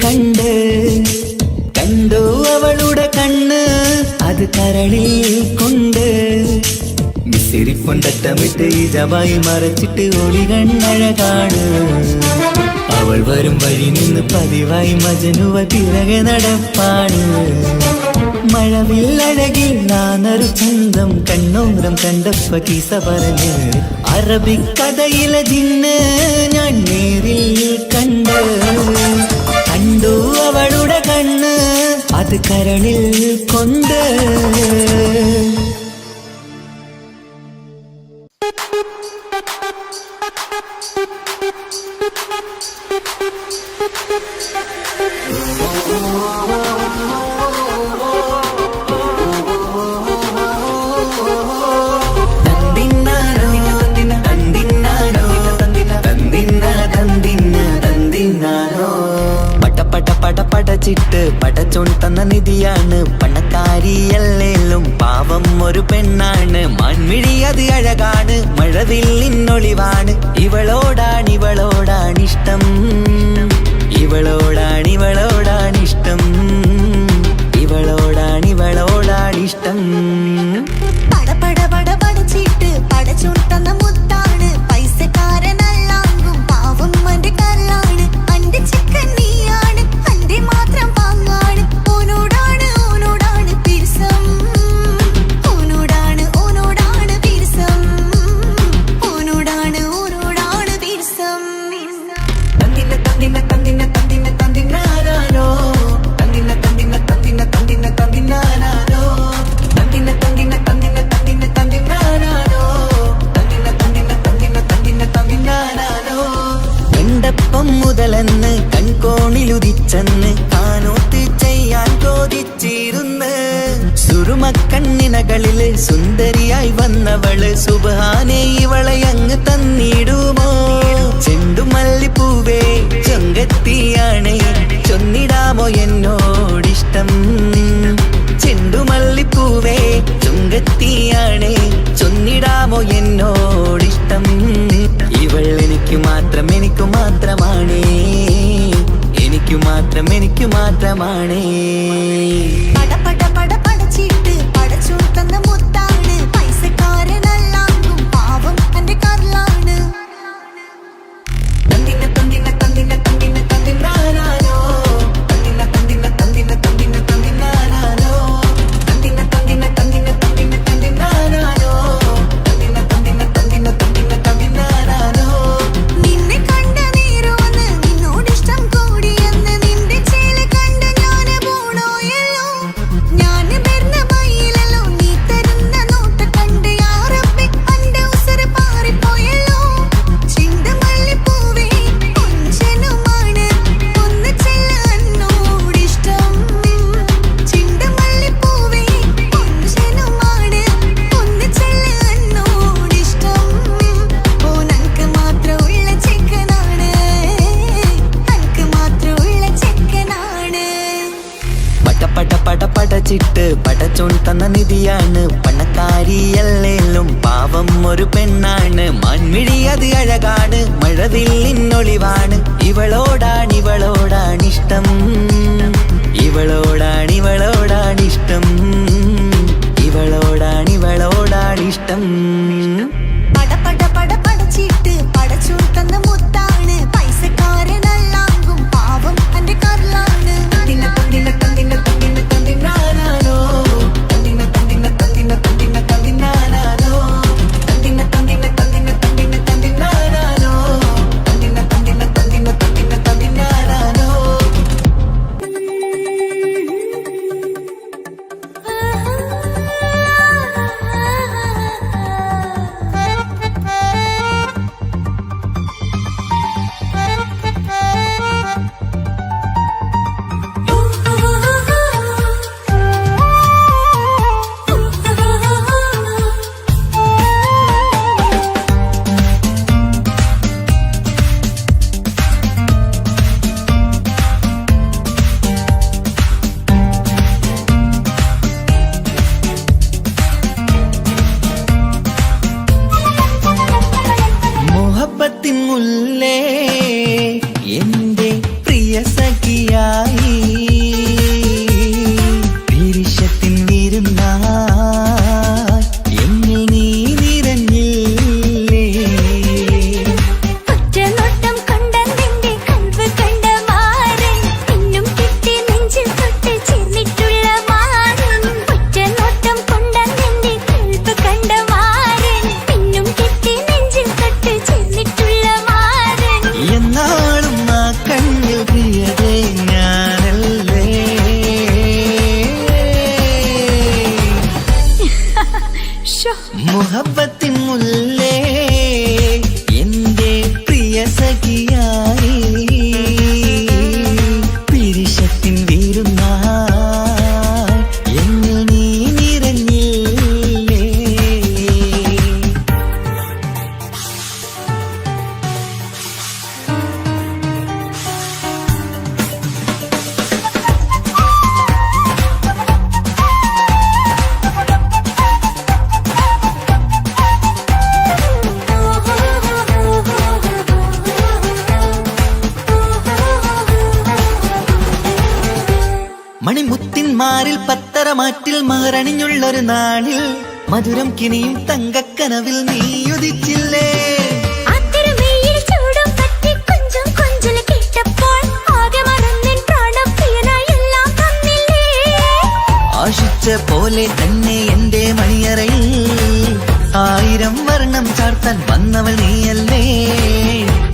കണ്ടു അവളുടെ കണ്ണ് അത് കരളിൽ കൊണ്ട് സിരിപ്പൊണ്ടട്ടമിട്ട് ഇജബായി മറച്ചിട്ട് ഒളി കണ്ണഴകാണ് അവൾ വരും വഴി നിന്ന് പതിവായി മജനുവ തിരകെ നടപ്പാണ് മഴവില്ലഴകില്ലാന്നൊരു ചന്തം കണ്ണോരം കണ്ടപ്പ കീസ പറഞ്ഞ് അറബിക്കഥയിലെ ജിന്ന് ഞാൻ നേരിൽ കണ്ടു അവളുടെ കണ്ണ് അത് കരളിൽ കൊണ്ട് പടച്ചിട്ട് പടച്ചോൺ നിധിയാണ് പണക്കാരിയല്ലേലും പാവം ഒരു പെണ്ണാണ് മൺമിഴി അത് അഴകാണ് മഴവില്ലിന്നൊളിവാണ് ഇവളോടാണിഷ്ടം ഇവളോടാണിഷ്ടം ഇവളോടാണിഷ്ടം പടച്ചിട്ട് പടച്ചോൺ തന്ന മുത്താണ് പൈസക്കാരനല്ലാങ്കും പാവം അന്റെ കല്ലാണ് അന്റെ ചിക്കൻ നീയാണ് അന്റെ മാത്രം പാങ്ങാണ് ഓനോടാണ് പിരിസം ഓനോടാണ് പിരിസം ഓനോടാണ് പിരിസം മകളില് സുന്ദരിയായി വന്നവള് സുബ്ഹാനേ ഇവളെ അങ്ങ് തന്നിടുമോ ചെണ്ടുമല്ലിപ്പൂവേ ചൊങ്കത്തിയാണ് ചൊന്നിടാമോ എന്നോടിഷ്ടം ചെണ്ടുമല്ലിപ്പൂവേ ചുങ്കത്തിയാണ് ചൊന്നിടാമോ എന്നോടിഷ്ടം ഇവൾ എനിക്ക് മാത്രം എനിക്ക് മാത്രമാണേ എനിക്ക് മാത്രം എനിക്ക് മാത്രമാണേ പട പട പട പടച്ചിട്ട് പടച്ചോൻ തന്ന മുത്താണ് പൈസക്കാരനല്ലാങ്കും പാവം എന്റെ കർലാണ് തന്തിന തന്തിന തന്തിന തന്തിന തന്തിനാനാനോ തന്തിന തന്തിന തന്തിന തന്തിന തന്തിനാനാനോ തന്തിന തന്തിന തന്തിന തന്തിന തന്തിനാനാനോ തന്തിന തന്തിന തന്തിന തന്തിന തന്തിനാനാനോ നിന്നെ കണ്ട നേരോന്ന് നിന്നോടിഷ്ടം കൂടിയെന്ന് നിന്റെ ചേല് കണ്ട ഞാന് പോണോയല്ലോ ഞാന് വരുന്ന മയിലല്ലോ നീ തരുന്ന നോട്ട കണ്ട് യാ റബ്ബി അന്റെ ഉസറ് പാറിപ്പോയല്ലോ ചെണ്ടുമല്ലിപ്പൂവേ കൊഞ്ചനുമാണ് ഒന്ന് ചെല്ല എന്നോടിഷ്ടം ചെണ്ടുമല്ലിപ്പൂവേ കൊഞ്ചനുമാണ് ഒന്ന് ചെല്ല എന്നോടിഷ്ടം ഓ നനക്ക് മാത്രമുള്ള ചെക്കനാണ് നനക്ക് മാത്രമുള്ള ചെക്കനാണ് പട പട പട പടച്ചിട്ട് പടച്ചോൻ തന്ന നിധിയാണ് പണക്കാരിയല്ലേലും പാവം ഒരു പെണ്ണാണ് മാൻമിഴി അത് അഴകാണ് മഴവില്ലിനൊളിവാണ് ഇവളോടാണിഷ്ടം ഇവളോടാണിഷ്ടം ഇവളോടാണിഷ്ടം പട പട പട പടച്ചിട്ട് പടച്ചോൻ തന്ന മുത്താണ് പൈസക്കാരനല്ലാങ്കും പാവം എന്റെ കർലാണ് തന്തിന തന്തിന തന്തിന തന്തിന തന്തിനാനാനോ തന്തിന തന്തിന തന്തിന തന്തിന തന്തിനാനാനോ തന്തിന തന്തിന തന്തിന തന്തിന തന്തിനാനാനോ തന്തിന തന്തിന തന്തിന തന്തിന തന്തിനാനാനോ മുഹബത്തിൻ മുല്ലേ എന്റെ പ്രിയ സഖിയായി പിരിശത്തിൻ വിരുന്നായി എന്നിൽ നീ നിറഞ്ഞില്ലേ ഒറ്റനോട്ടം കൊണ്ടെന്റെ കൽവ് കണ്ട മാരൻ പിന്നും കിട്ടി നെഞ്ചിൽ തൊട്ട് ചേർന്നിട്ടുള്ള മാരൻ ഒറ്റനോട്ടം കൊണ്ടെന്റെ കൽവ് കണ്ട മാരൻ പിന്നും കിട്ടി നെഞ്ചിൽ തൊട്ട് ചേർന്നിട്ടുള്ള മാരൻ എന്നാളും ആ കണ്ണിൽ പ്രിയതേ ഞാനല്ലേ മുഹബത്തിൻ മുല്ലേ എന്റെ പ്രിയ സഖിയായി പിരിശത്തിൻ വിരുന്നായി എന്നിൽ നീ നിറഞ്ഞില്ലേ മണിമുത്തിന്മാരിൽ പത്തരമാറ്റിൽ മഹറണിഞ്ഞുള്ളൊരു നാളിൽ മധുരം കിനിയും തങ്കക്കനവിൽ നീയുദിച്ചില്ലേ അത്തരമേയിൽ ചൂടും പറ്റി കൊഞ്ചും കൊഞ്ചല് കേട്ടപ്പോൾ ആകെ മറന്നിൻ പ്രാണപ്രിയനായി എല്ലാം തന്നില്ലേ ആശിച്ച പോലെ തന്നെ എന്റെ മണിയറയിൽ 1000 വർണ്ണം ചാർത്താൻ വന്നവൾ നീയല്ലേ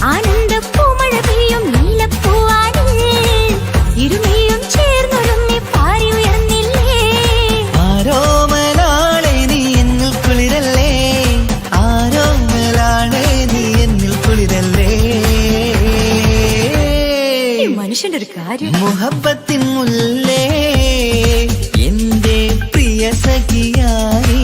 ആനന്ദ പൂമഴ പെയ്യും നീലപ്പൂവാനിൽ ഇരുമയും ചേർന്നൊരുമ്മി പാരി ഉയർന്നില്ലേ ആരോമലാളെ നീ എന്നിൽ കുളിരല്ലേ ആരോമലാളെ നീ എന്നിൽ കുളിരല്ലേ മനുഷ്യന്റെ ഒരു കാര്യം മുഹബത്തിൻ മുല്ലേ എന്റെ പ്രിയ സഖിയായി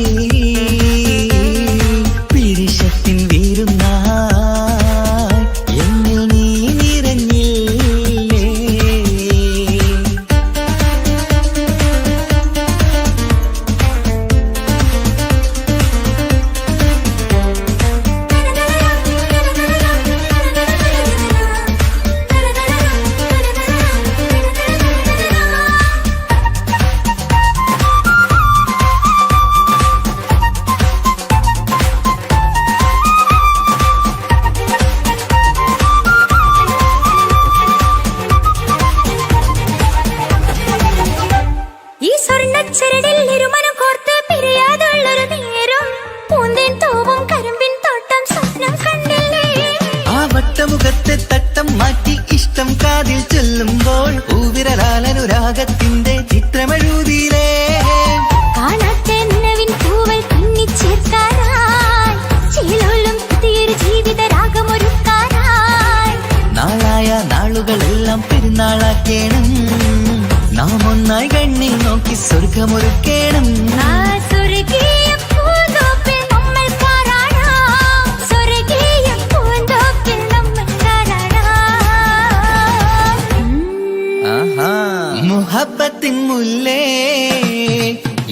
ത്യാഗത്തിന്റെ ചിത്രമെഴുതിയിലേ കാണാത്തെന്നവിൻ പൂവൽ കണ്ണിച്ചേർക്കാനായി ചീലോളം പുതിയൊരു ജീവിത രാഗമൊരുക്കാനായി നാളായ നാളുകളെല്ലാം പെരുന്നാളാക്കേണം നാം ഒന്നായി കണ്ണിൽ നോക്കി സ്വർഗമൊരുക്കേണം ആ സ്വർഗീയ പൂന്തോപ്പിൽ നമ്മൾ കാണാം സ്വർഗീയ പൂന്തോപ്പിൽ നമ്മൾ കാണാം മുഹബത്തിൻ മുല്ലേ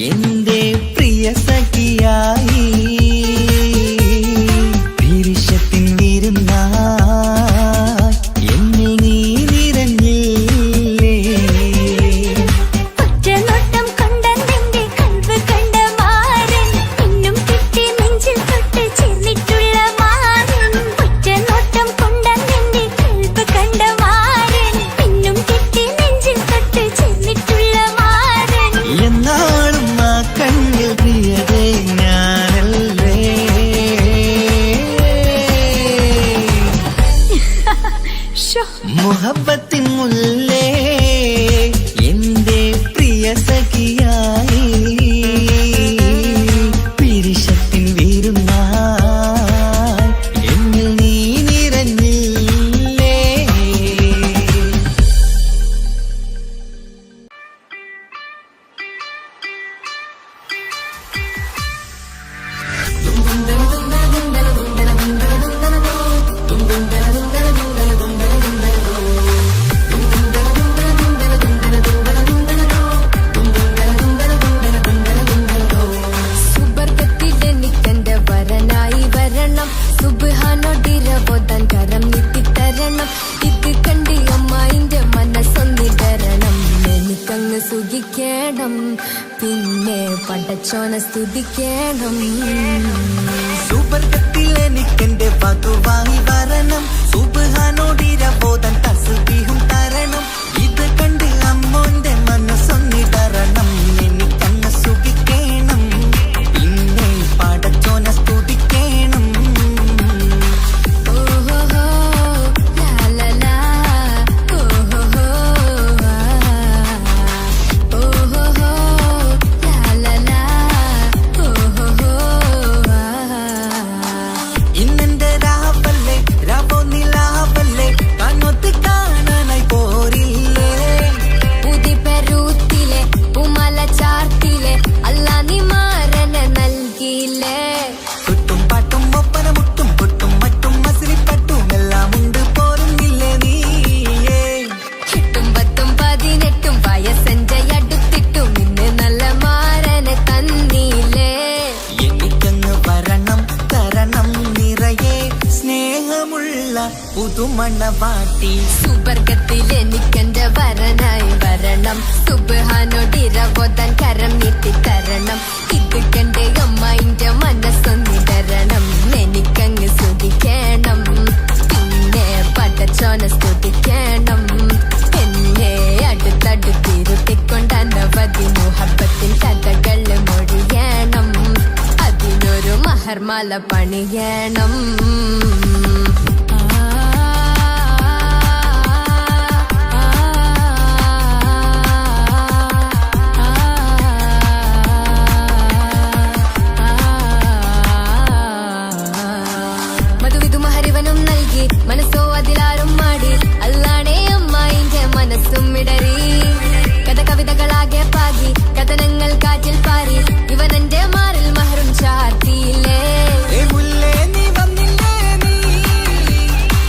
എന്റെ പ്രിയ സഖിയായി പിരിശത്തിൻ വിരുന്നായി എന്നിൽ നീ നിറഞ്ഞില്ലേ ഒറ്റനോട്ടം കൊണ്ടെന്റെ കൽവ് കണ്ട മാരൻ ഇന്നും കിട്ടി നെഞ്ചിൽ തൊട്ട് ചേർന്നിട്ടുള്ള മാരൻ ഒറ്റനോട്ടം കൊണ്ടെന്റെ കൽവ് കണ്ട മാരൻ ഇന്നും കിട്ടി നെഞ്ചിൽ തൊട്ട് ചേർന്നിട്ടുള്ള മാരൻ എന്നാളും ആ കണ്ണിൽ പ്രിയതേ ഞാനല്ലേ മുഹബത്തിൻ മുല്ലേ എന്റെ പ്രിയ സഖിയായി പിരിശത്തിൻ വിരുന്നായി എന്നിൽ നീ നിറഞ്ഞില്ലേ സുബർഗത്തിലെനിക്കെന്റെ വരനായി വരണം സുബ്ഹാനോടിരവോദാൻ കരം നീട്ടിത്തരണം ഇത് കണ്ടി അമ്മായിന്റെ മനസ്സൊന്നിടരണം എനിക്കങ്ങ് സുഖിക്കണം പിന്നെ പടച്ചോനെ സ്തുതിക്കണം സുബർഗത്തിൽ എനിക്കെന്റെ വധുവായി വരണം സുബ്ഹാനോടിരവോദാൻ തസ്ബീഹും തരണം ഇത് കണ്ട് അമ്മോന്റെ മനസ്സൊന്നിടരണം എനിക്കങ്ങ് സുഖിക്കണം പിന്നെ പടച്ചോനെ സ്തുതിക്കണം ഓഹോഹോ ലാലലാ ഓഹോഹോ ഓഹോഹോ ലാലലാ ഓഹോഹോ ഇന്നെന്റെ രാവല്ലേ രാവോ നിലാവല്ലേ കണ്ണൊത്ത് കാണാനായി പോരില്ലേ പുതിപ്പെരൂത്തിലെ ഉമല ചാർത്തിലെ അല്ലാ നീ മാരനെ നൽകിയില്ലേ കുട്ടും പാട്ടും ഒപ്പന മുട്ടും പൊട്ടും മറ്റും മസിലിപ്പട്ടും എല്ലാം ഉണ്ട് പോരുന്നില്ലേ നീയേ എട്ടും പത്തും 18 വയസ്സെന്റെ അടുത്തിട്ടും ഇന്ന് നല്ല മാരനെ തന്നീലേ എനിക്കങ്ങ് വരണം തരണം നിറയെ സ്നേഹമുള്ള പുതുമണവാട്ടി സുബർഗത്തിൽ എനിക്കെന്റെ വരനായി വരണം സുബ്ഹാനോടിരവോദാൻ കരം നീട്ടിത്തരണം ഇത് കണ്ട് അമ്മായിന്റെ മനസ്സൊന്നിടരണം എനിക്കങ്ങ് സ്തുതിക്കണം പിന്നെ പടച്ചോനെ സ്തുതിക്കണം എന്നെ അടുത്തടുത്തിരുത്തിക്കൊണ്ട് അനവധി മുഹബത്തിൻ കഥകൾ മൊഴിയണം അതിനൊരു മഹർമാല പണിയണം മധുവിധു മഹരിവനും നൽകി മനസ്സോ അതിലാരും മാടി അല്ലാണേ അമ്മായിന്റെ മനസ്സും ഇടറി കഥ കവിതകളാകെ പാകി കഥനങ്ങൾ കാറ്റിൽ പാറി ഇവനെന്റെ മാറിൽ മഹറും ചാർത്തിയില്ലേ ഏ മുല്ലേ നീ വന്നില്ലേ നീ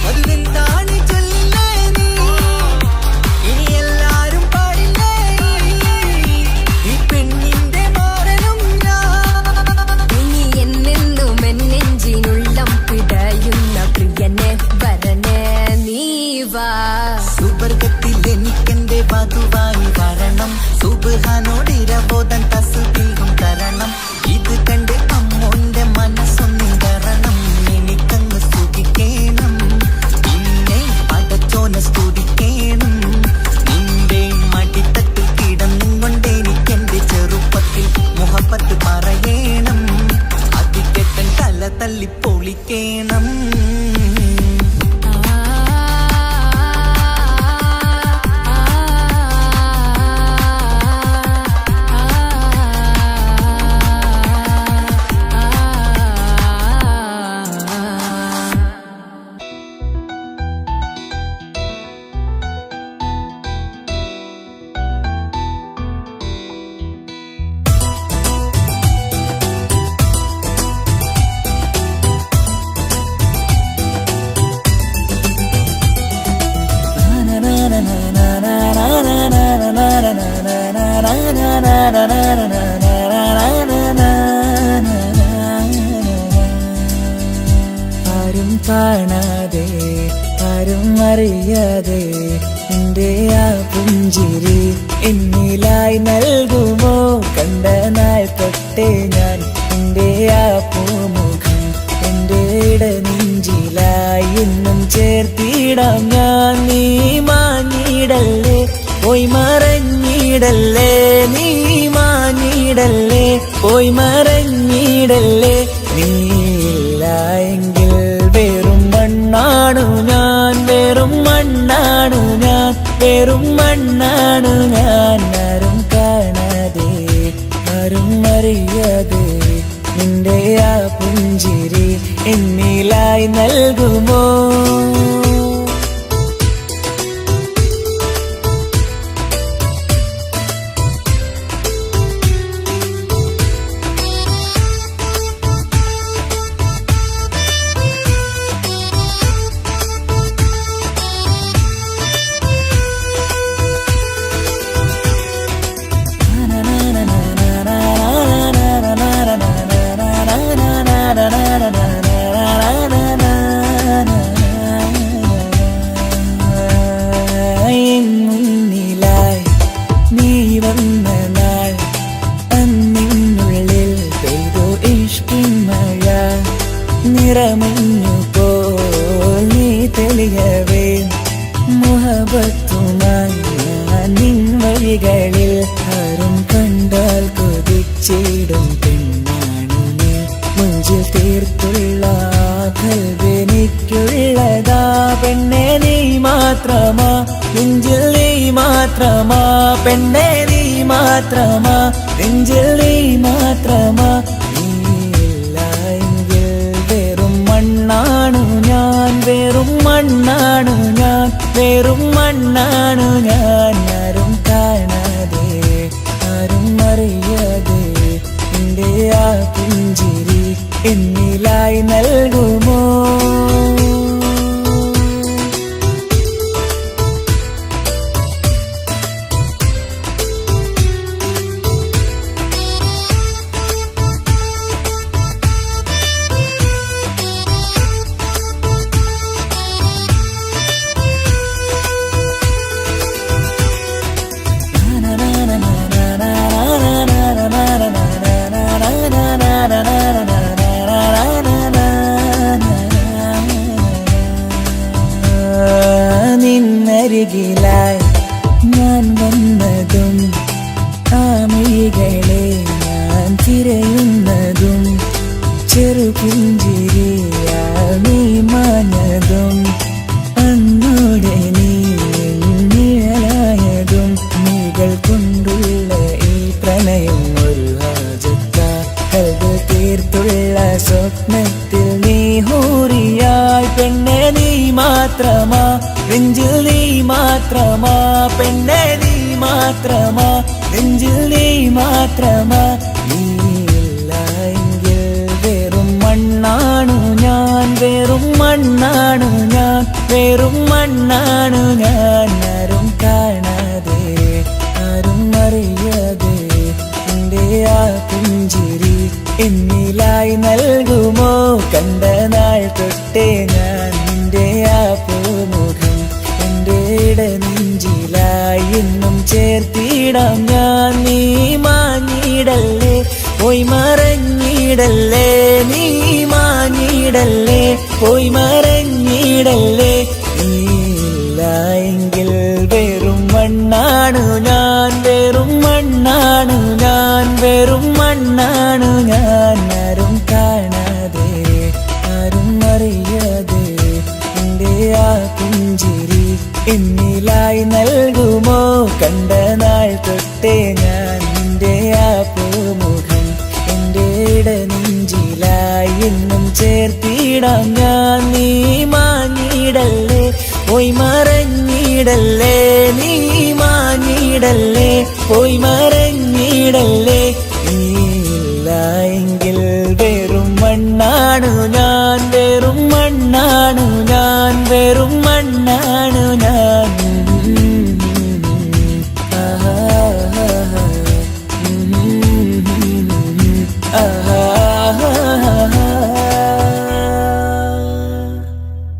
മധുവെന്താണ് ചൊല്ലില്ലേ നീ ഇനി എല്ലാരും പാടില്ലേ ഈ പെണ്ണിന്റെ മാറനും ഞാൻ ഇനി എന്നെന്നും എന്നെഞ്ചിനുള്ളം പിടയുന്ന പ്രിയനെ വരനെ നീ വാ സുബർഗത്തിൽ എനിക്കെന്റെ വധുവായി വരണം സുബ്ഹാനോടിരവോദാൻ തസ്ബീഹും തരണം ഇത് കണ്ട് അമ്മോന്റെ മനസ്സൊന്നിടരണം എനിക്കങ്ങ് സുഖിക്കണം പിന്നെ പടച്ചോനെ സ്തുതിക്കണം നിന്റെ മടിത്തട്ടിൽ കിടന്നും കൊണ്ട് എനിക്കെന്റെ ചെറുപ്പത്തിൽ മുഹബത്ത് പറയണം അതിക്കെട്ടൻ തല തല്ലി പൊളിക്കണം കാണാതെ ആരും അറിയാതെ നിന്റെ ആ പുഞ്ചിരി എന്നിലായി നൽകുമോ? കണ്ട നാൾ തൊട്ടേ ഞാൻ നിന്റെ ആ പൂമുഖം എന്റെ ഇടനെഞ്ചിലായി എന്നും ചേർത്തിടാം ഞാൻ. നീ മാഞ്ഞിടല്ലേ, പോയി മറഞ്ഞിടല്ലേ, നീ മാഞ്ഞിടല്ലേ, പോയി മറഞ്ഞിടല്ലേ. നീയില്ല എങ്കിൽ വെറും മണ്ണാണു ഞാൻ, വെറും മണ്ണാണു ഞാൻ, വെറും മണ്ണാണു ഞാൻ. ആരും കാണാതെ ആരും അറിയാതെ നിന്റെ ആ പുഞ്ചിരി എന്നിലായി നൽകുമോ? മുന്നിലായി നീ വന്ന നാൾ അന്നിനുള്ളിൽ പെയ്തു ഇഷ്കിൻ മഴ. നിറമഞ്ഞു പോൽ നീ തെളിയവേ മുഹബത്തുമായി ഞാൻ നിൻ വഴികളിൽ. ആരും കണ്ടാൽ കൊതിച്ചിടും പെണ്ണാണു നീ, മുഞ്ചിൽ തീർത്തുള്ള കൽവെനിക്കുള്ളതാ. പെണ്ണെ നീ മാത്രമാ, നെഞ്ചിൽ നീ മാത്രമാ, പെണ്ണെ നീ മാത്രമാ, നെഞ്ചിൽ നീ മാത്രമാ. നീയില്ല എങ്കിൽ വെറും മണ്ണാണു ഞാൻ, വെറും മണ്ണാണു ഞാൻ, വെറും മണ്ണാണു ഞാൻ. ആരും കാണാതെ ആരും അറിയാതെ നിന്റെ ആ പുഞ്ചിരി എന്നിലായി നൽകുമോ? നിന്നരികിലായി ഞാൻ വന്നതും ആമികളെ ഞാൻ തിരയുന്നതും ചെറുപുഞ്ചിരിയാ നീ മാഞ്ഞതും അന്നോടെ നീ നിഴലായതും നീകൾ കൊണ്ടുള്ള ഈ പ്രണയം ഒരു ഹാജത്ത കൽവ് തീർത്തുള്ള സ്വപ്നത്തിൽ നീ ഹൂറിയായി. പെണ്ണെ നീ മാത്രമാ, നെഞ്ചിൽ നീ മാത്രമാ, പെണ്ണെ നീ മാത്രമാ, നെഞ്ചിൽ നീ മാത്രമാ. നീയില്ല എങ്കിൽ വെറും മണ്ണാണു ഞാൻ, വെറും മണ്ണാണു ഞാൻ, വെറും മണ്ണാണു ഞാൻ. ആരും കാണാതെ ആരും അറിയാതെ നിന്റെ ആ പുഞ്ചിരി എന്നിലായി നൽകുമോ? കണ്ട നാൾ തൊട്ടേ ഞാൻ നിന്റെ ആ പൂമുഖം എന്റെ ഇടനെഞ്ചിലായി എന്നും ചേർത്തിടാം ഞാൻ. നീ മാഞ്ഞിടല്ലേ, പോയി മറഞ്ഞിടല്ലേ, നീ മാഞ്ഞിടല്ലേ, പോയി മറഞ്ഞിടല്ലേ. നീയില്ല എങ്കിൽ വെറും മണ്ണാണു ഞാൻ, വെറും മണ്ണാണു ഞാൻ, വെറും മണ്ണാണു ഞാൻ. ആരും കാണാതെ ആരും അറിയാതെ നിന്റെ ആ പുഞ്ചിരി എന്നിലായി നൽകുമോ? കണ്ട നാൾ തൊട്ടേ ഞാൻ നിന്റെ ആ പൂമുഖം എന്റെ ഇടനെഞ്ചിലായി എന്നും ചേർത്തിടാം ഞാൻ. നീ മാഞ്ഞിടല്ലേ, പോയി മറഞ്ഞിടല്ലേ, നീ മാഞ്ഞിടല്ലേ, പോയി മറഞ്ഞിടല്ലേ. നീയില്ല എങ്കിൽ വെറും മണ്ണാണു ഞാൻ, വെറും മണ്ണാണു ഞാൻ, വെറും മണ്ണാണു